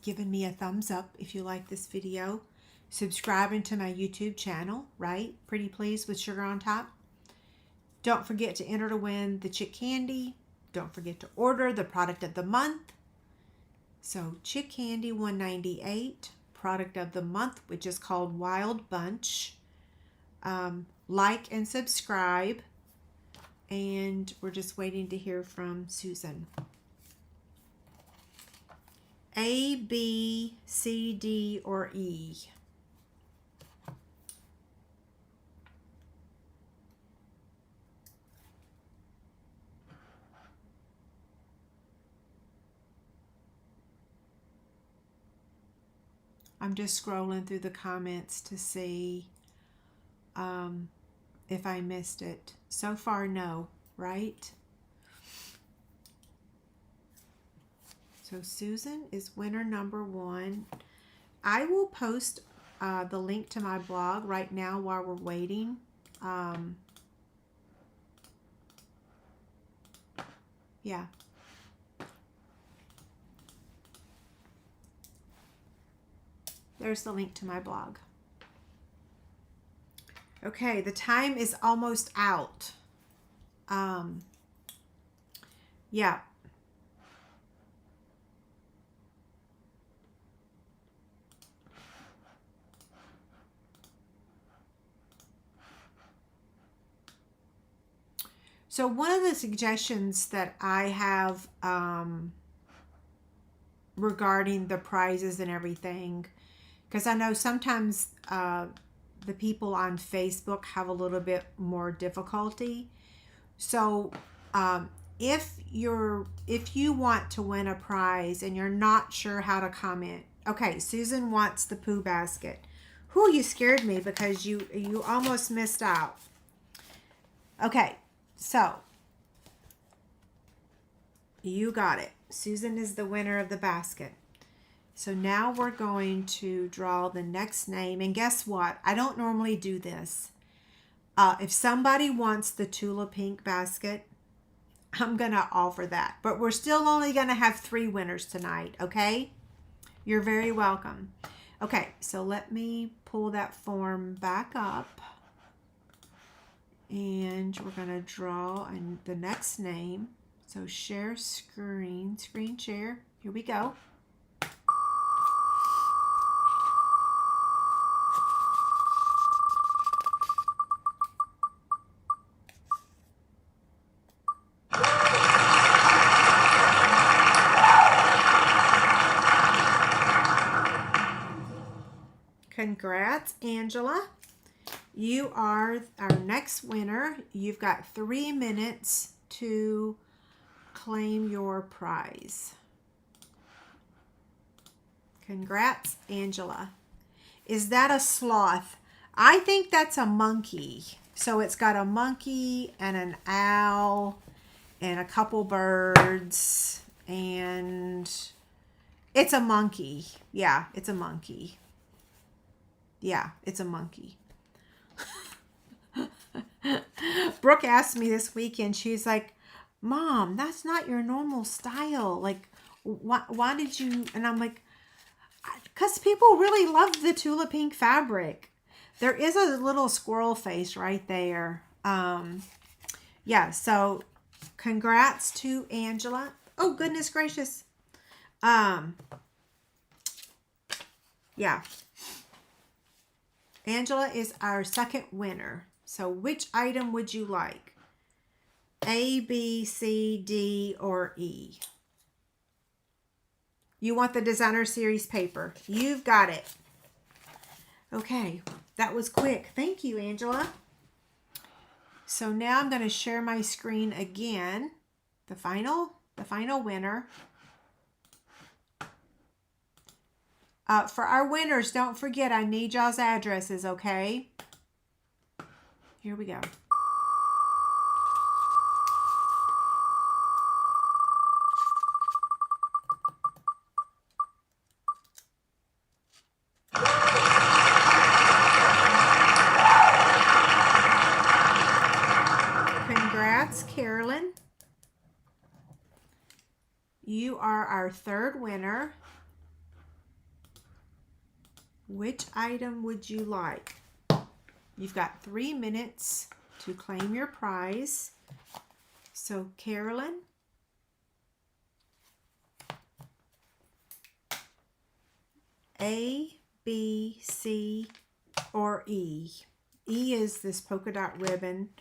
giving me a thumbs up if you like this video, subscribing to my YouTube channel, right? Pretty please with sugar on top. Don't forget to enter to win the Chic Candy. Don't forget to order the product of the month. So Chic Candy 198, product of the month, which is called Wild Bunch. Like and subscribe. And we're just waiting to hear from Susan. A, B, C, D, or E? I'm just scrolling through the comments to see if I missed it. So far, no, right? So Susan is winner number 1. I will post the link to my blog right now while we're waiting. Yeah. There's the link to my blog. Okay, the time is almost out. Yeah. So one of the suggestions that I have regarding the prizes and everything, because I know sometimes the people on Facebook have a little bit more difficulty. So if you want to win a prize and you're not sure how to comment, okay, Susan wants the poo basket. Whew, you scared me because you almost missed out. Okay, so you got it. Susan is the winner of the basket. So now we're going to draw the next name. And guess what? I don't normally do this. If somebody wants the Tula Pink basket, I'm going to offer that. But we're still only going to have 3 winners tonight, okay? You're very welcome. Okay, so let me pull that form back up. And we're going to draw the next name. So share screen share. Here we go. Congrats, Angela. You are our next winner. You've got 3 minutes to claim your prize. Congrats, Angela. Is that a sloth? I think that's a monkey. So it's got a monkey and an owl and a couple birds, and it's a monkey. Yeah, it's a monkey. Yeah, it's a monkey. Brooke asked me this weekend, she's like, Mom, that's not your normal style. Like, why did you? And I'm like, because people really love the Tula Pink fabric. There is a little squirrel face right there. Yeah, so congrats to Angela. Oh, goodness gracious. Yeah. Angela is our second winner. So which item would you like? A, B, C, D, or E? You want the designer series paper. You've got it. Okay, that was quick. Thank you, Angela. So now I'm going to share my screen again. The final winner. For our winners, don't forget, I need y'all's addresses, okay? Here we go. Congrats, Carolyn. You are our third winner. Which item would you like? You've got 3 minutes to claim your prize. So, Carolyn, A, B, C, or E? E is this polka dot ribbon.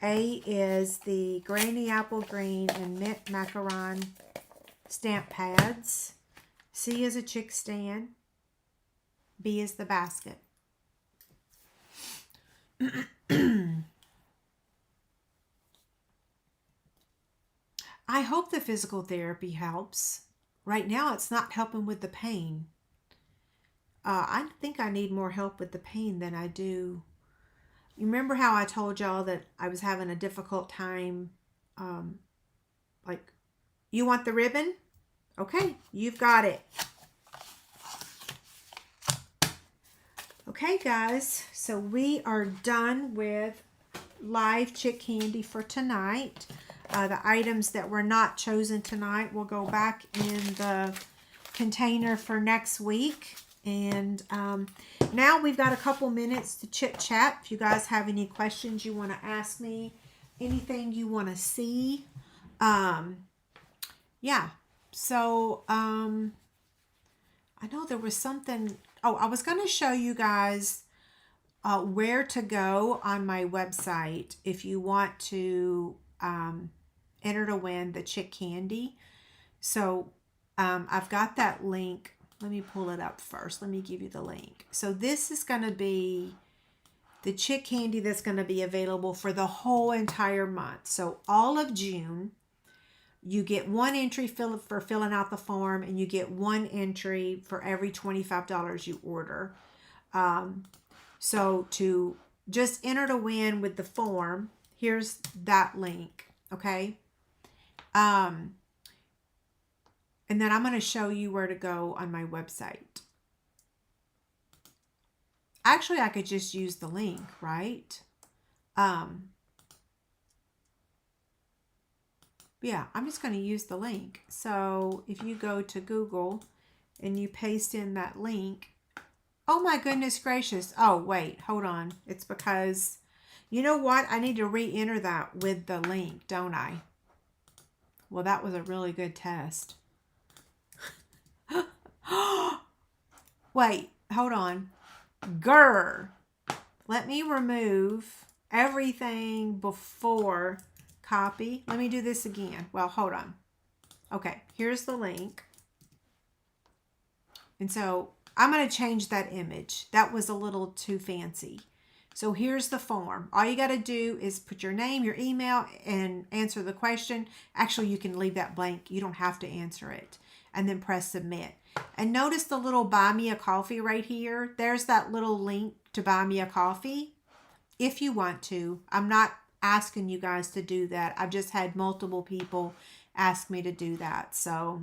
A is the Granny Apple Green and Mint Macaron stamp pads. C is a chick stand. B is the basket. I hope the physical therapy helps. Right now, it's not helping with the pain. I think I need more help with the pain than I do. You remember how I told y'all that I was having a difficult time? Like, you want the ribbon? Okay, you've got it. Okay, guys, so we are done with live Chic Candy for tonight. The items that were not chosen tonight will go back in the container for next week. And now we've got a couple minutes to chit chat. If you guys have any questions you want to ask me, anything you want to see. Yeah, so I know there was something. Oh, I was going to show you guys where to go on my website if you want to enter to win the Chic Candy. So I've got that link. Let me pull it up first. Let me give you the link. So this is going to be the Chic Candy that's going to be available for the whole entire month. So all of June, you get 1 entry for filling out the form, and you get 1 entry for every $25 you order. So to just enter to win with the form, here's that link, okay? And then I'm going to show you where to go on my website. Actually, I could just use the link, right? Yeah, I'm just going to use the link. So if you go to Google and you paste in that link, oh my goodness gracious. Oh, wait, hold on. It's because, you know what? I need to re-enter that with the link, don't I? Well, that was a really good test. Wait, hold on. Grr. Let me remove everything before copy. Let me do this again. Well, hold on. Okay, here's the link. And so I'm going to change that image. That was a little too fancy. So here's the form. All you got to do is put your name, your email, and answer the question. Actually, you can leave that blank. You don't have to answer it. And then press submit. And notice the little buy me a coffee right here. There's that little link to buy me a coffee. If you want to. I'm not asking you guys to do that. I've just had multiple people ask me to do that. So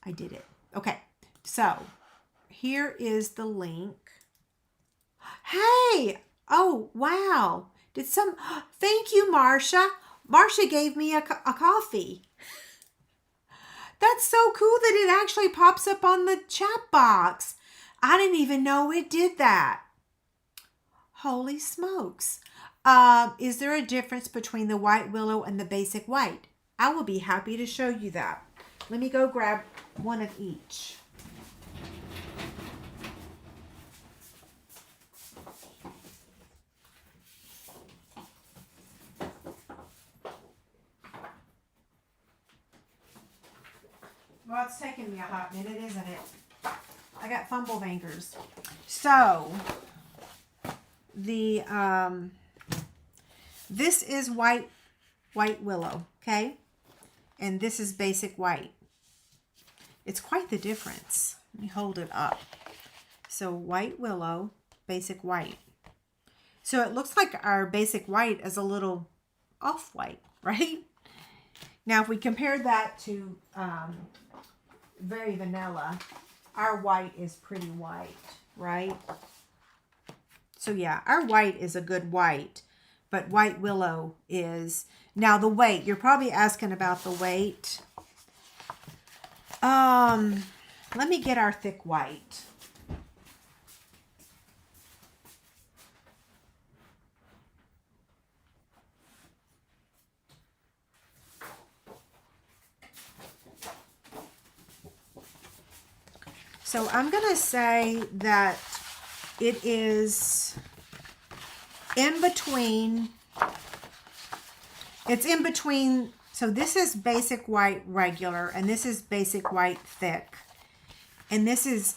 I did it. Okay. So here is the link. Hey! Oh, wow. Thank you, Marsha. Marsha gave me a coffee. That's so cool that it actually pops up on the chat box. I didn't even know it did that. Holy smokes. Is there a difference between the White Willow and the basic white? I will be happy to show you that. Let me go grab one of each. Well, it's taking me a hot minute, isn't it? I got fumble fingers. So, this is White Willow, okay? And this is basic white. It's quite the difference. Let me hold it up. So, White Willow, basic white. So, it looks like our basic white is a little off-white, right? Now, if we compare that to very vanilla, our white is pretty white, right? So yeah, our white is a good white, but White Willow is, now the weight, you're probably asking about the weight. Let me get our thick white. So I'm going to say that it is in between. It's in between. So this is basic white regular, and this is basic white thick. And this is,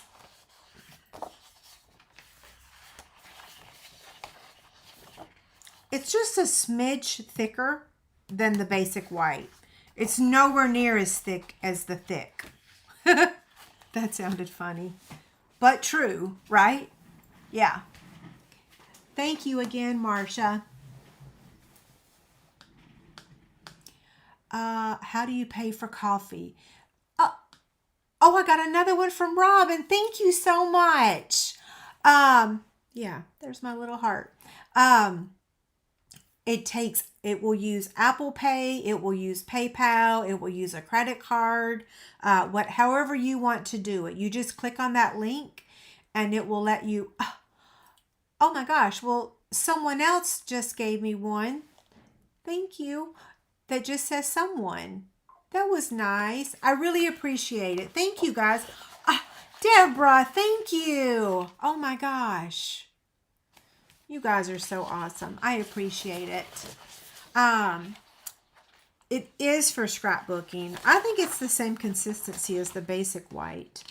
it's just a smidge thicker than the basic white. It's nowhere near as thick as the thick. That sounded funny, but true, right? Yeah. Thank you again, Marsha. How do you pay for coffee? Oh, I got another one from Robin. Thank you so much. Yeah, there's my little heart. It will use Apple Pay, it will use PayPal, it will use a credit card, however you want to do it. You just click on that link and it will let you, oh my gosh, well, someone else just gave me one. Thank you. That just says someone. That was nice. I really appreciate it. Thank you guys. Deborah, thank you. Oh my gosh. You guys are so awesome. I appreciate it. It is for scrapbooking. I think it's the same consistency as the basic white.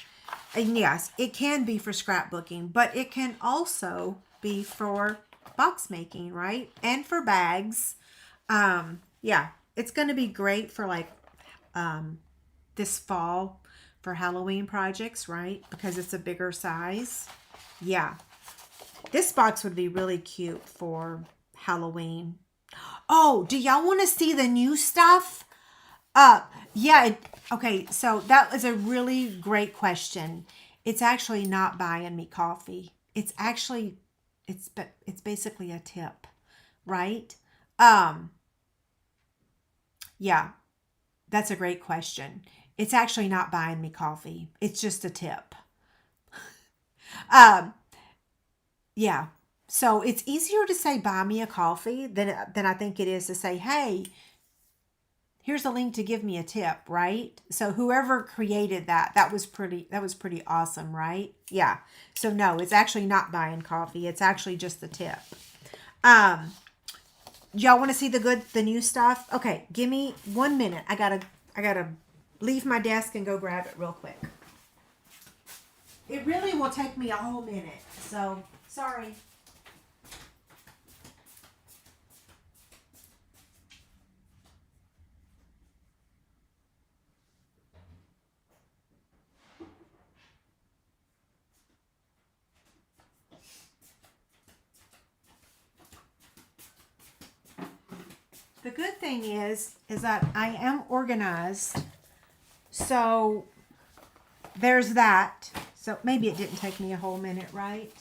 And yes, it can be for scrapbooking, but it can also be for box making, right? And for bags. Yeah, it's going to be great for like this fall for Halloween projects, right? Because it's a bigger size. Yeah. This box would be really cute for Halloween. Oh, do y'all want to see the new stuff? Yeah, okay, so that was a really great question. It's actually not buying me coffee. It's actually it's basically a tip, right? Um, yeah, that's a great question. It's actually not buying me coffee. It's just a tip. Um, yeah. So it's easier to say buy me a coffee than I think it is to say, hey, here's a link to give me a tip, right? So whoever created that, that was pretty awesome, right? Yeah. So no, it's actually not buying coffee. It's actually just the tip. Um, y'all want to see the new stuff? Okay, give me 1 minute. I gotta leave my desk and go grab it real quick. It really will take me a whole minute. So sorry. The good thing is that I am organized. So there's that. So maybe it didn't take me a whole minute, right?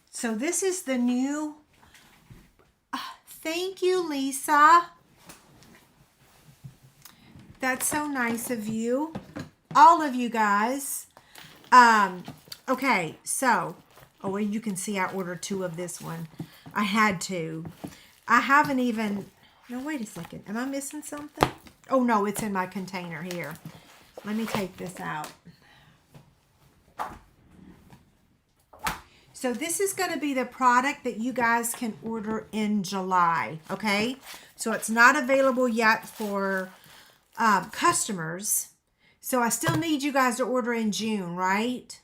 So this is the new, thank you, Lisa. That's so nice of you. All of you guys. Okay, so, oh, well, you can see I ordered 2 of this one. I had to. I haven't even, no, wait a second. Am I missing something? Oh, no, it's in my container here. Let me take this out. So this is going to be the product that you guys can order in July, okay? So it's not available yet for customers. So I still need you guys to order in June, right?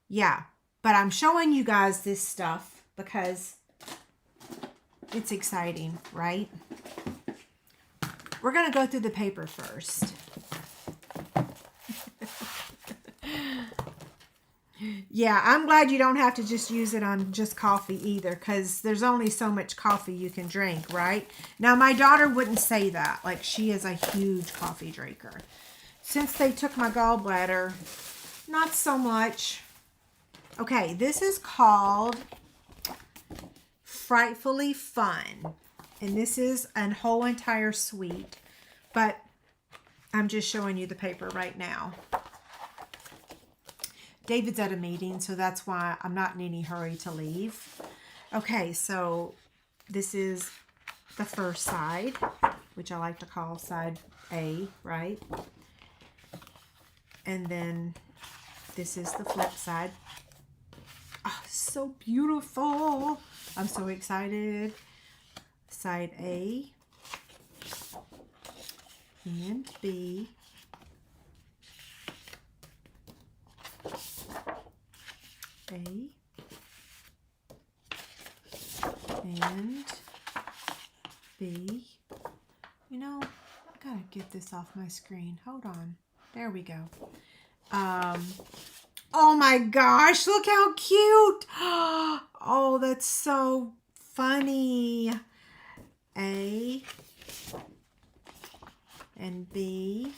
Yeah, but I'm showing you guys this stuff because it's exciting, right? We're going to go through the paper first. Yeah, I'm glad you don't have to just use it on just coffee either, because there's only so much coffee you can drink, right? Now, my daughter wouldn't say that. Like, she is a huge coffee drinker. Since they took my gallbladder, not so much. Okay, this is called Frightfully Fun. And this is a whole entire suite. But I'm just showing you the paper right now. David's at a meeting, so that's why I'm not in any hurry to leave. Okay, so this is the first side, which I like to call side A, right? And then this is the flip side. Oh, so beautiful. I'm so excited. Side A and B. A and B. You know, I gotta get this off my screen. Hold on. There we go. Oh my gosh, look how cute. Oh, that's so funny. A and B.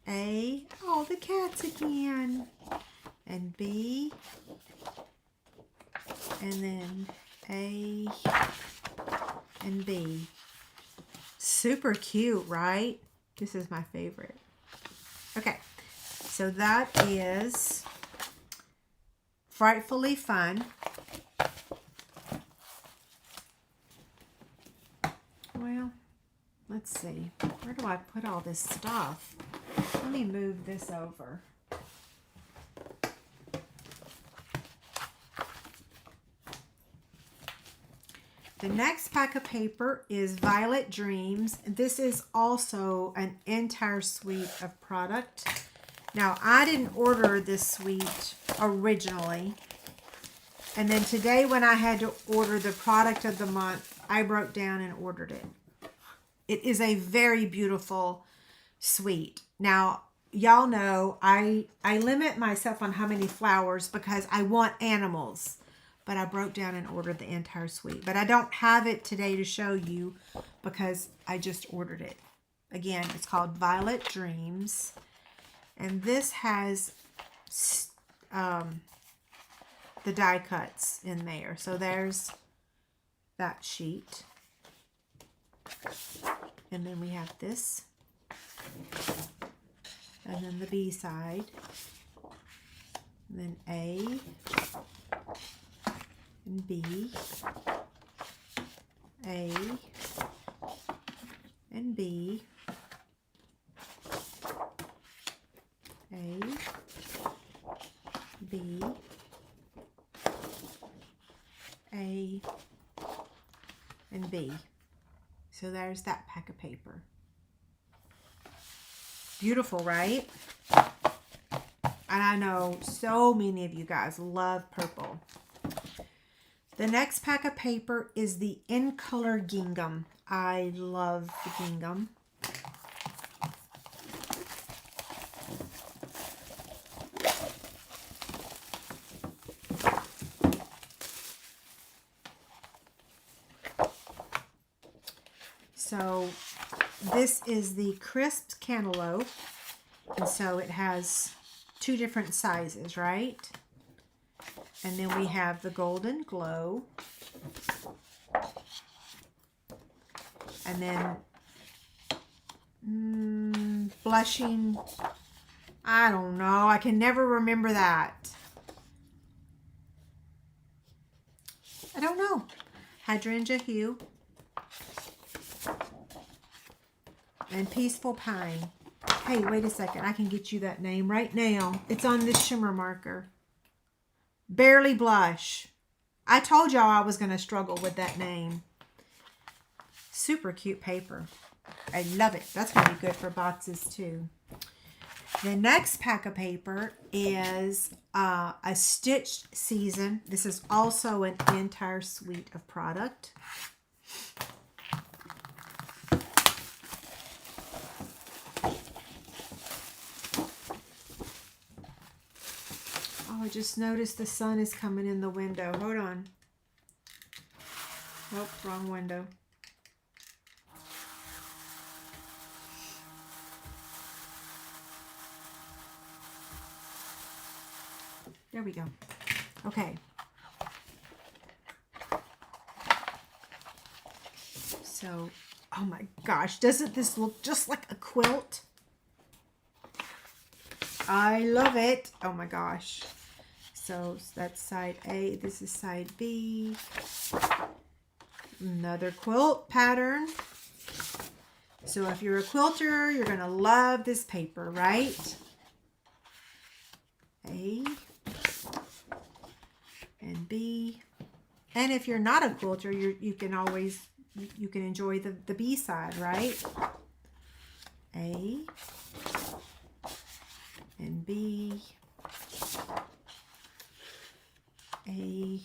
A. Oh, the cats again. And B. And then A and B. Super cute, right? This is my favorite. Okay, so that is Frightfully Fun. Well, let's see. Where do I put all this stuff? Let me move this over. The next pack of paper is Violet Dreams. This is also an entire suite of product. Now, I didn't order this suite originally. And then today when I had to order the product of the month, I broke down and ordered it. It is a very beautiful suite. Now, y'all know I limit myself on how many flowers because I want animals. but I broke down and ordered the entire suite. But I don't have it today to show you because I just ordered it. Again, it's called Violet Dreams. And this has the die cuts in there. So there's that sheet. And then we have this. And then the B side. And then A and B. A and B. A, B, A, and B. So there's that pack of paper. Beautiful, right? And I know so many of you guys love purple. The next pack of paper is the In Color Gingham. I love the gingham. So this is the crisp cantaloupe, and so it has 2 different sizes, right? And then we have the golden glow, and then blushing, I don't know, I can never remember that. I don't know. Hydrangea hue. And Peaceful Pine. Hey, wait a second. I can get you that name right now. It's on this shimmer marker. Barely Blush. I told y'all I was going to struggle with that name. Super cute paper. I love it. That's going to be good for boxes too. The next pack of paper is a stitched season. This is also an entire suite of product. Oh, I just noticed the sun is coming in the window. Hold on. Oh, wrong window. There we go. Okay. So, oh my gosh, doesn't this look just like a quilt? I love it. Oh my gosh. So that's side A. This is side B. Another quilt pattern. So if you're a quilter, you're going to love this paper, right? A and B. And if you're not a quilter, you can enjoy the B side, right? A and B. A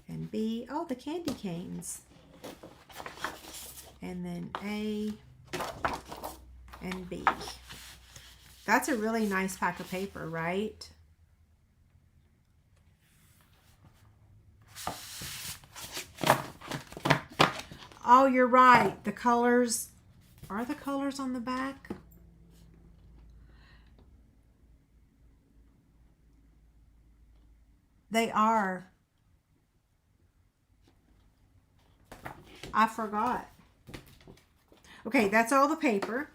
and B. Oh, the candy canes. And then A and B. That's a really nice pack of paper, right? Oh, you're right. The colors, are the colors on the back? They are. I forgot. Okay, that's all the paper.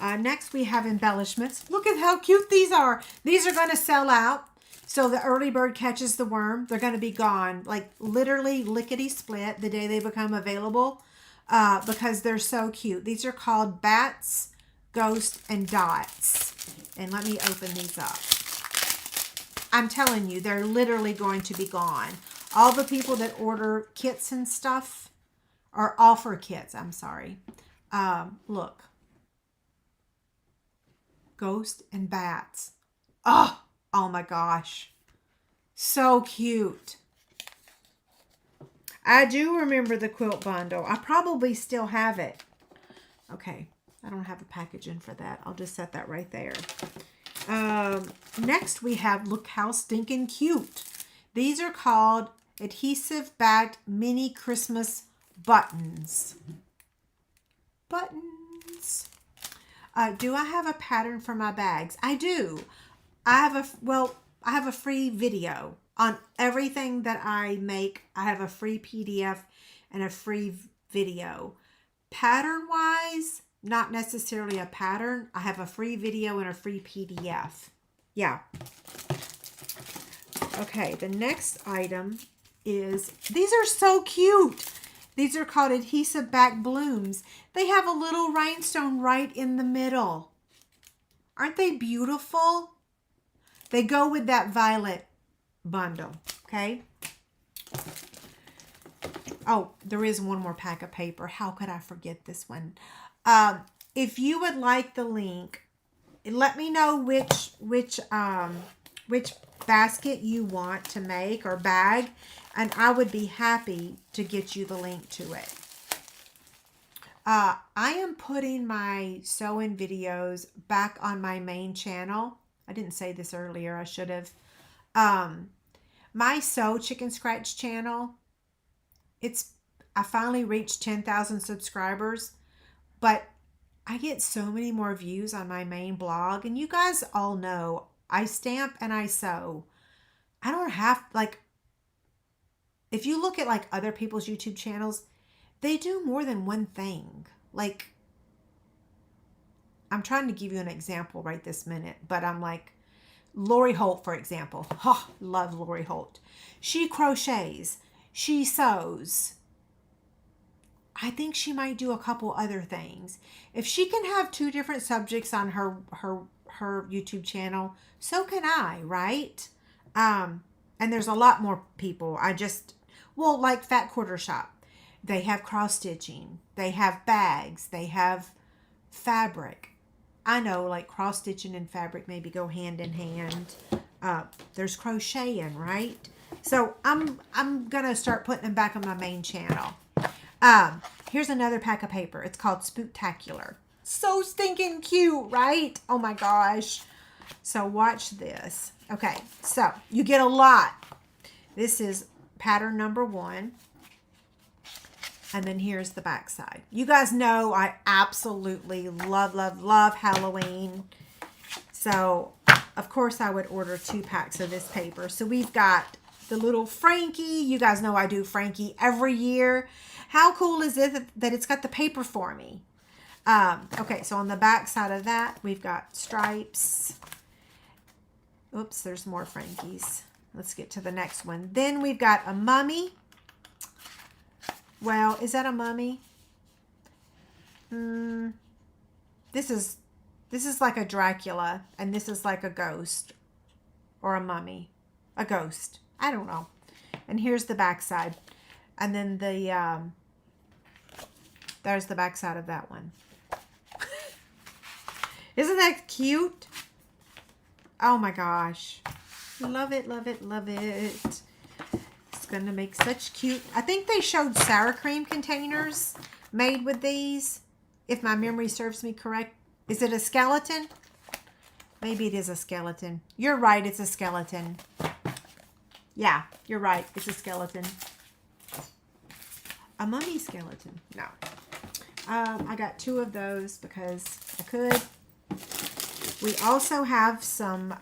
Next we have embellishments. Look at how cute these are. These are going to sell out. So the early bird catches the worm. They're going to be gone. Like literally lickety split the day they become available. Because they're so cute. These are called Bats, Ghost, and Dots. And let me open these up. I'm telling you, they're literally going to be gone. All the people that order kits and stuff, or offer kits, I'm sorry. Look. Ghost and Bats. Oh my gosh. So cute. I do remember the quilt bundle. I probably still have it. Okay. I don't have a packaging for that. I'll just set that right there. Next we have, look how stinking cute. These are called adhesive bagged mini Christmas buttons. Buttons. Do I have a pattern for my bags? I do. I have a free video on everything that I make. I have a free PDF and a free video. Pattern wise, not necessarily a pattern. I have a free video and a free PDF. Yeah. Okay, the next item is, these are so cute. These are called adhesive back blooms. They have a little rhinestone right in the middle. Aren't they beautiful? They go with that violet bundle, okay? Oh, there is one more pack of paper. How could I forget this one? If you would like the link, let me know which basket you want to make or bag, and I would be happy to get you the link to it. I am putting my sewing videos back on my main channel. I didn't say this earlier. I should have. My Sew Chicken Scratch channel, I finally reached 10,000 subscribers, but I get so many more views on my main blog, and you guys all know I stamp and I sew. I don't have, like, if you look at like other people's YouTube channels, they do more than one thing. Like, I'm trying to give you an example right this minute, but I'm like, Lori Holt, for example. Oh, love Lori Holt. She crochets. She sews. I think she might do a couple other things. If she can have 2 different subjects on her YouTube channel, so can I, right? And there's a lot more people. Like Fat Quarter Shop. They have cross stitching. They have bags. They have fabric. I know, like, cross stitching and fabric maybe go hand in hand. There's crocheting, right? So I'm gonna start putting them back on my main channel. Here's another pack of paper. It's called Spooktacular. So stinking cute, right? Oh my gosh. So watch this. Okay, so you get a lot. This is pattern number 1. And then here's the back side. You guys know I absolutely love, love, love Halloween. So, of course, I would order 2 packs of this paper. So we've got the little Frankie. You guys know I do Frankie every year. How cool is it that it's got the paper for me? Okay, so on the back side of that, we've got stripes. Oops, there's more Frankies. Let's get to the next one. Then we've got a mummy. Well, is that a mummy? This is like a Dracula, and this is like a ghost or a mummy, a ghost. I don't know. And here's the back side, and then there's the back side of that one. Isn't that cute? Oh my gosh, love it, love it, love it. Going to make such cute. I think they showed sour cream containers made with these, if my memory serves me correct. Is it a skeleton? Maybe it is a skeleton. You're right, it's a skeleton. Yeah, you're right, it's a skeleton. A mummy skeleton. No. I got 2 of those because I could. We also have some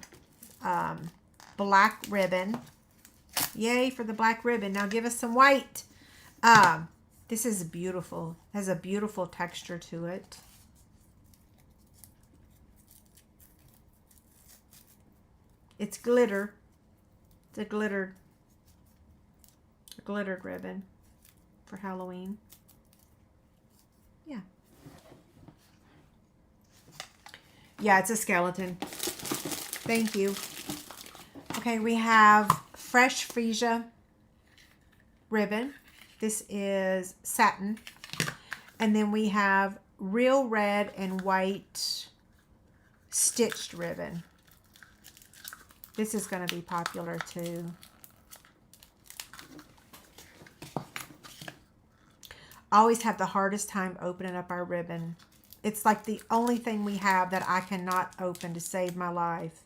black ribbon. Yay for the black ribbon. Now give us some white. This is beautiful. Has a beautiful texture to it. It's glitter. It's a glittered ribbon for Halloween. Yeah. Yeah, it's a skeleton. Thank you. Okay, we have Fresh Freesia ribbon. This is satin. And then we have real red and white stitched ribbon. This is going to be popular too. I always have the hardest time opening up our ribbon It's like the only thing we have that I cannot open to save my life.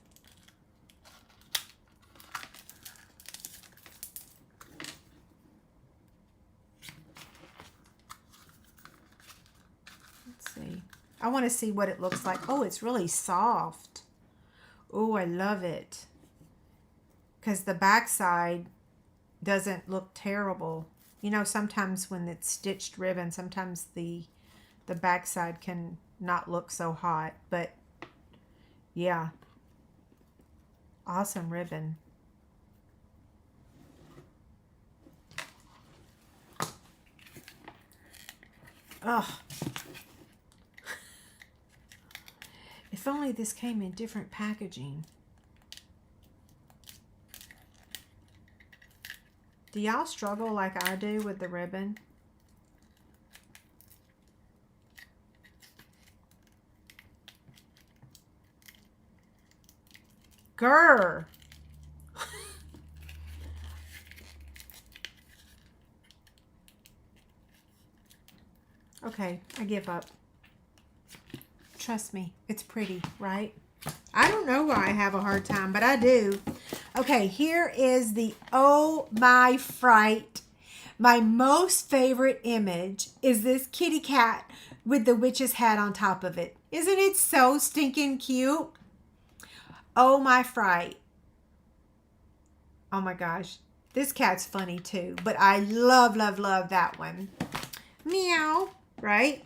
Let's see. I want to see what it looks like. Oh, it's really soft. Oh, I love it. Because the backside doesn't look terrible. You know, sometimes when it's stitched ribbon, sometimes the backside can not look so hot. But yeah, awesome ribbon. Oh, if only this came in different packaging. Do y'all struggle like I do with the ribbon? Grr. Okay, I give up. Trust me, it's pretty, right? I don't know why I have a hard time, but I do. Okay, here is the Oh My Fright. My most favorite image is this kitty cat with the witch's hat on top of it. Isn't it so stinking cute? Oh My Fright. Oh my gosh. This cat's funny too, but I love, love, love that one. Meow, right?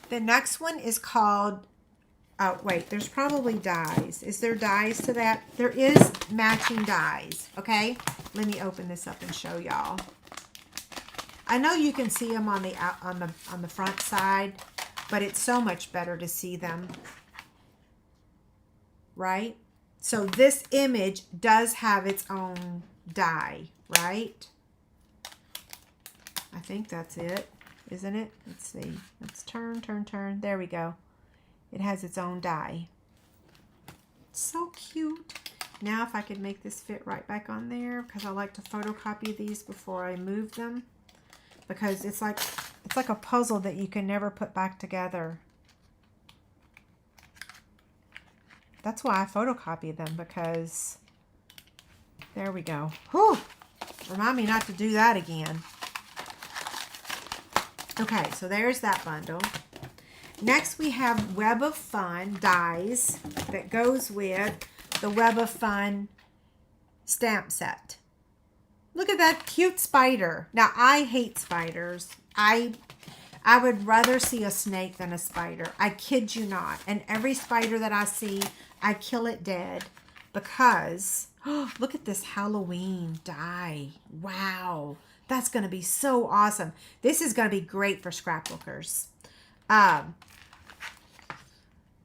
The next one is called, oh wait, there's probably dies. Is there dies to that? There is matching dies, okay? Let me open this up and show y'all. I know you can see them on the front side, but it's so much better to see them, right? So this image does have its own die, right? I think that's it, isn't it? Let's see. Let's turn, turn, turn. There we go. It has its own die. So cute. Now if I could make this fit right back on there, because I like to photocopy these before I move them, because it's like a puzzle that you can never put back together. That's why I photocopy them, because there we go. Whew. Remind me not to do that again. Okay, so there's that bundle. Next we have Web of Fun dies that goes with the Web of Fun stamp set. Look at that cute spider. Now I hate spiders. I would rather see a snake than a spider. I kid you not. And every spider that I see, I kill it dead because, oh, look at this Halloween die. Wow. That's going to be so awesome. This is going to be great for scrapbookers.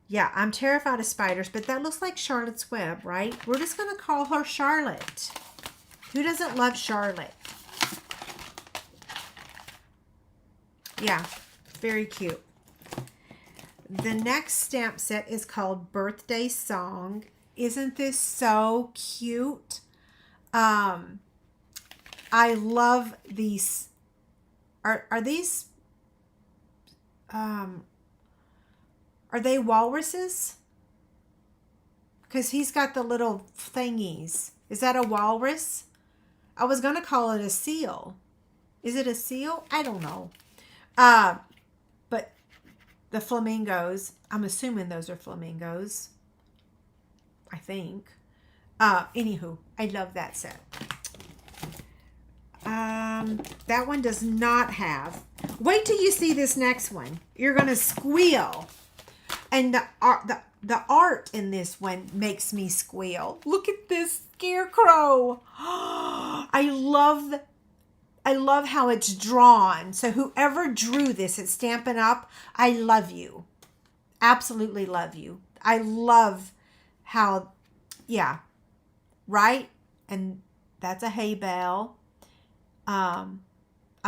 Yeah, I'm terrified of spiders, but that looks like Charlotte's Web, right? We're just going to call her Charlotte. Who doesn't love Charlotte? Yeah, very cute. The next stamp set is called Birthday Song. Isn't this so cute? I love these. Are these are they walruses? Because he's got the little thingies. Is that a walrus? I was going to call it a seal. Is it a seal? I don't know. But the flamingos, I'm assuming those are flamingos. I think. Anywho, I love that set. That one does not have. Wait till you see this next one. You're going to squeal. And the art in this one makes me squeal. Look at this scarecrow. I love how it's drawn. So whoever drew this at Stampin' Up, I love you. Absolutely love you. I love how, yeah, right? And that's a hay bale. I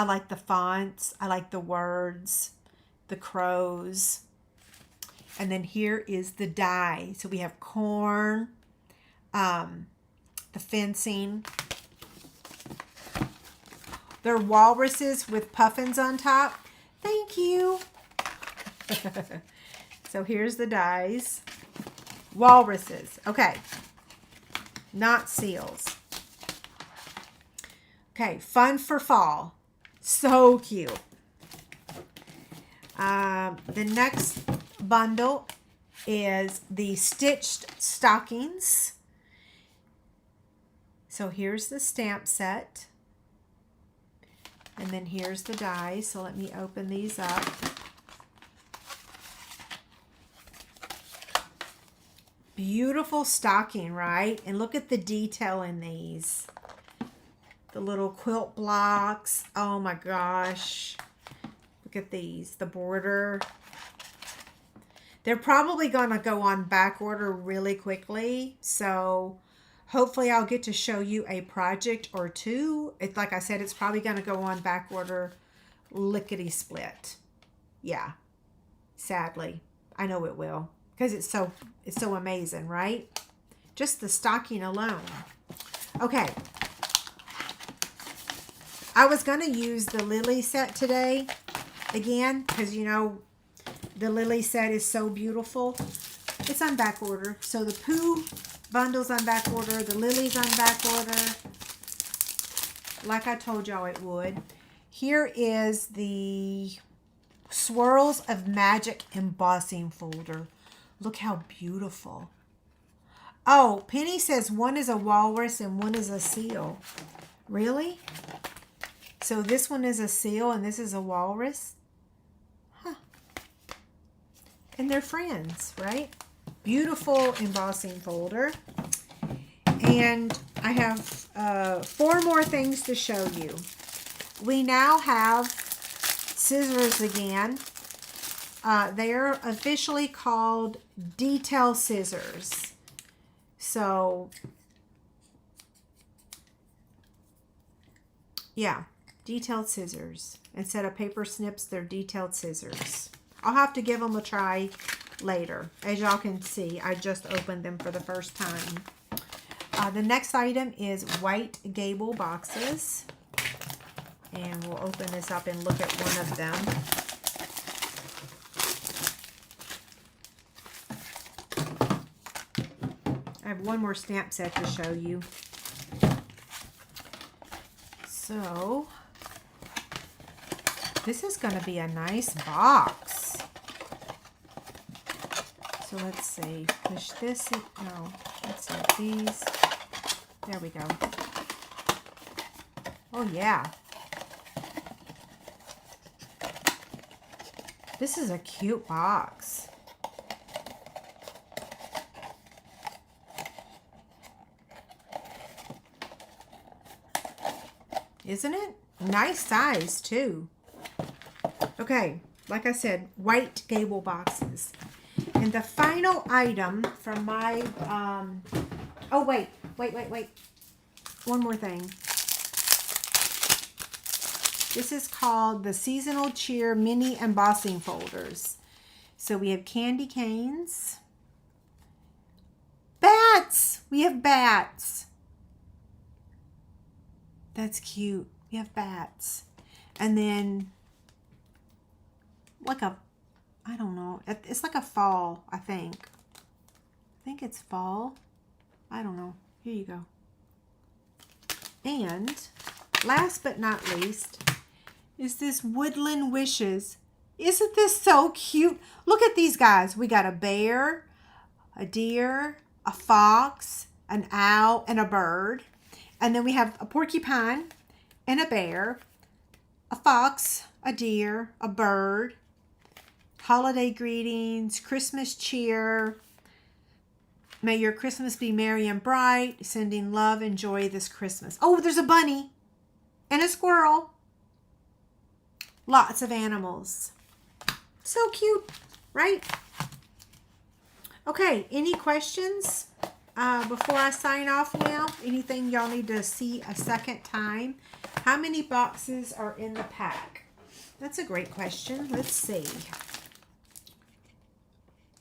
like the fonts. I like the words, the crows. And then here is the die. So we have corn, the fencing. They're walruses with puffins on top. Thank you. So here's the dies. Walruses. Okay. Not seals. Okay. Fun for fall. So cute. The next bundle is the stitched stockings. So here's the stamp set. And then here's the dies. So let me open these up. Beautiful stocking, right? And look at the detail in these. The little quilt blocks. Oh my gosh. Look at these. The border. They're probably going to go on back order really quickly. So hopefully I'll get to show you a project or two. It's like I said, it's probably going to go on back order lickety split. Yeah. Sadly. I know it will. Because it's so amazing, right? Just the stocking alone. Okay. I was going to use the Lily set today again because, you know, the Lily set is so beautiful. It's on back order. So the Pooh bundle's on back order. The Lily's on back order. Like I told y'all it would. Here is the Swirls of Magic embossing folder. Look how beautiful. Oh, Penny says one is a walrus and one is a seal. Really? So this one is a seal and this is a walrus? Huh. And they're friends, right? Beautiful embossing folder. And I have 4 more things to show you. We now have scissors again. They're officially called detail scissors. So, yeah, detailed scissors. Instead of paper snips, they're detailed scissors. I'll have to give them a try later. As y'all can see, I just opened them for the first time. The next item is white gable boxes. And we'll open this up and look at one of them. I have one more stamp set to show you. So, this is going to be a nice box. So let's see. Push this in. No, let's see these. There we go. Oh yeah. This is a cute box. Isn't it? Nice size too. Okay, like I said, white gable boxes. And the final item from my, oh wait. One more thing. This is called the Seasonal Cheer Mini Embossing Folders. So we have candy canes. Bats! We have bats. That's cute. We have bats. And then, like a, I don't know. It's like a fall, I think. I think it's fall. I don't know. Here you go. And last but not least is this Woodland Wishes. Isn't this so cute? Look at these guys. We got a bear, a deer, a fox, an owl, and a bird. And then we have a porcupine and a bear, a fox, a deer, a bird, holiday greetings, Christmas cheer. May your Christmas be merry and bright, sending love and joy this Christmas. Oh, there's a bunny and a squirrel. Lots of animals. So cute, right? Okay, any questions? Before I sign off now, anything y'all need to see a second time? How many boxes are in the pack? That's a great question. Let's see.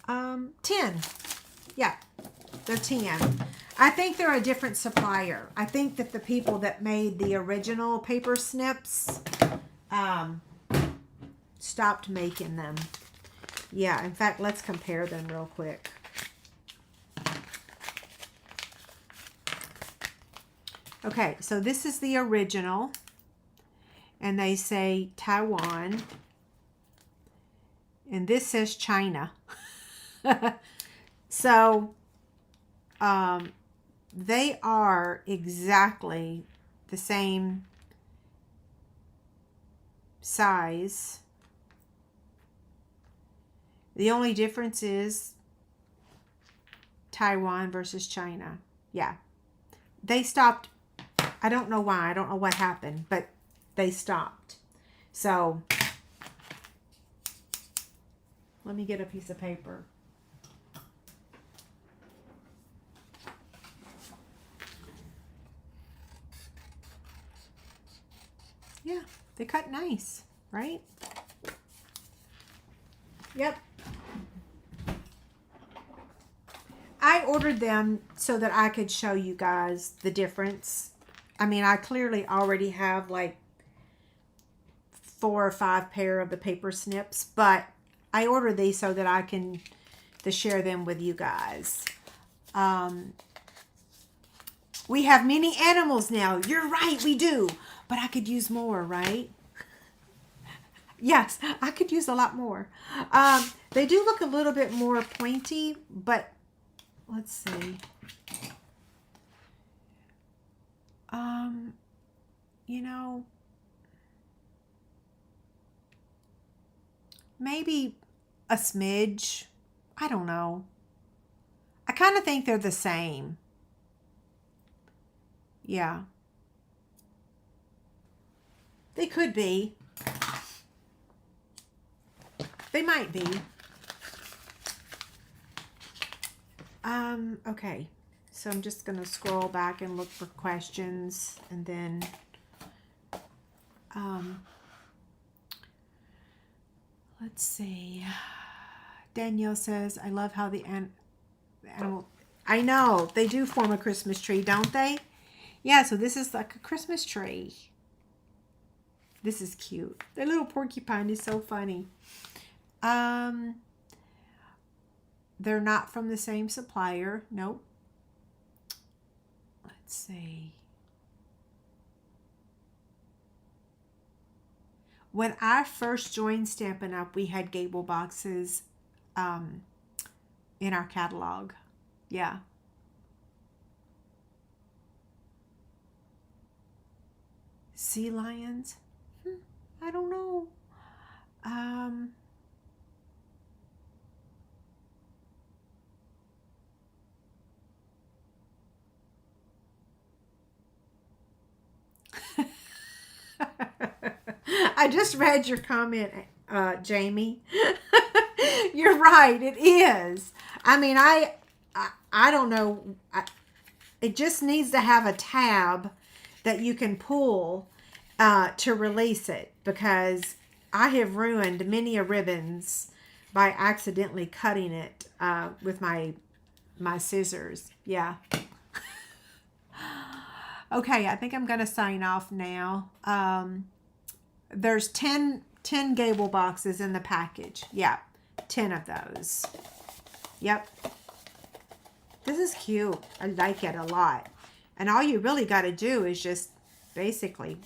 10. Yeah, they're 10. I think they're a different supplier. I think that the people that made the original paper snips stopped making them. Yeah, in fact, let's compare them real quick. Okay, so this is the original, and they say Taiwan, and this says China. So, they are exactly the same size. The only difference is Taiwan versus China. Yeah. They stopped. I don't know why. I don't know what happened, but they stopped. So, let me get a piece of paper. Yeah, they cut nice, right? Yep. I ordered them so that I could show you guys the difference. I mean, I clearly already have like 4 or 5 pair of the paper snips, but I ordered these so that I can share them with you guys. We have many animals now. You're right, we do. But I could use more, right? Yes, I could use a lot more. They do look a little bit more pointy, but let's see. You know, maybe a smidge. I don't know. I kind of think they're the same. Yeah. They could be. They might be. Okay. So I'm just going to scroll back and look for questions, and then let's see. Danielle says, I love how the animal, I know, they do form a Christmas tree, don't they? Yeah, so this is like a Christmas tree. This is cute. The little porcupine is so funny. They're not from the same supplier. Nope. Let's see. When I first joined Stampin' Up, we had gable boxes in our catalog. Yeah. Sea lions? I don't know. I just read your comment, Jamie. You're right. It is. I mean, I don't know. It just needs to have a tab that you can pull to release it, because I have ruined many a ribbons by accidentally cutting it with my scissors. Yeah. Okay, I think I'm going to sign off now. There's 10 gable boxes in the package. Yeah, 10 of those. Yep. This is cute. I like it a lot. And all you really got to do is just basically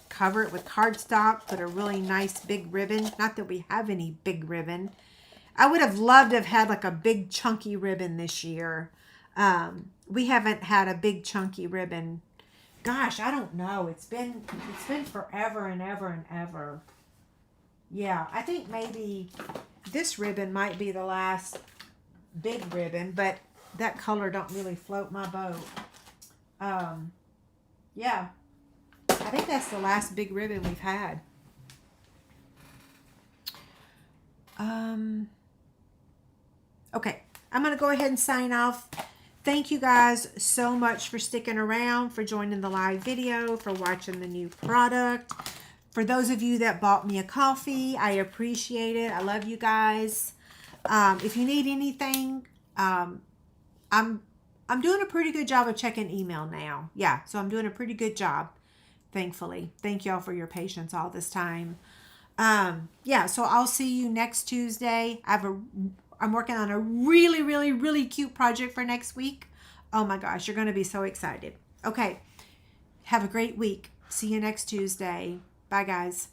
cover it with cardstock, put a really nice big ribbon. Not that we have any big ribbon. I would have loved to have had like a big chunky ribbon this year. We haven't had a big chunky ribbon. Gosh, I don't know. It's been forever and ever and ever. Yeah, I think maybe this ribbon might be the last big ribbon, but that color don't really float my boat. Yeah, I think that's the last big ribbon we've had. Okay, I'm going to go ahead and sign off. Thank you guys so much for sticking around, for joining the live video, for watching the new product. For those of you that bought me a coffee, I appreciate it. I love you guys. If you need anything, I'm doing a pretty good job of checking email now. Yeah, so I'm doing a pretty good job, thankfully. Thank y'all for your patience all this time. Yeah, so I'll see you next Tuesday. I'm working on a really, really, really cute project for next week. Oh my gosh, you're going to be so excited. Okay, have a great week. See you next Tuesday. Bye, guys.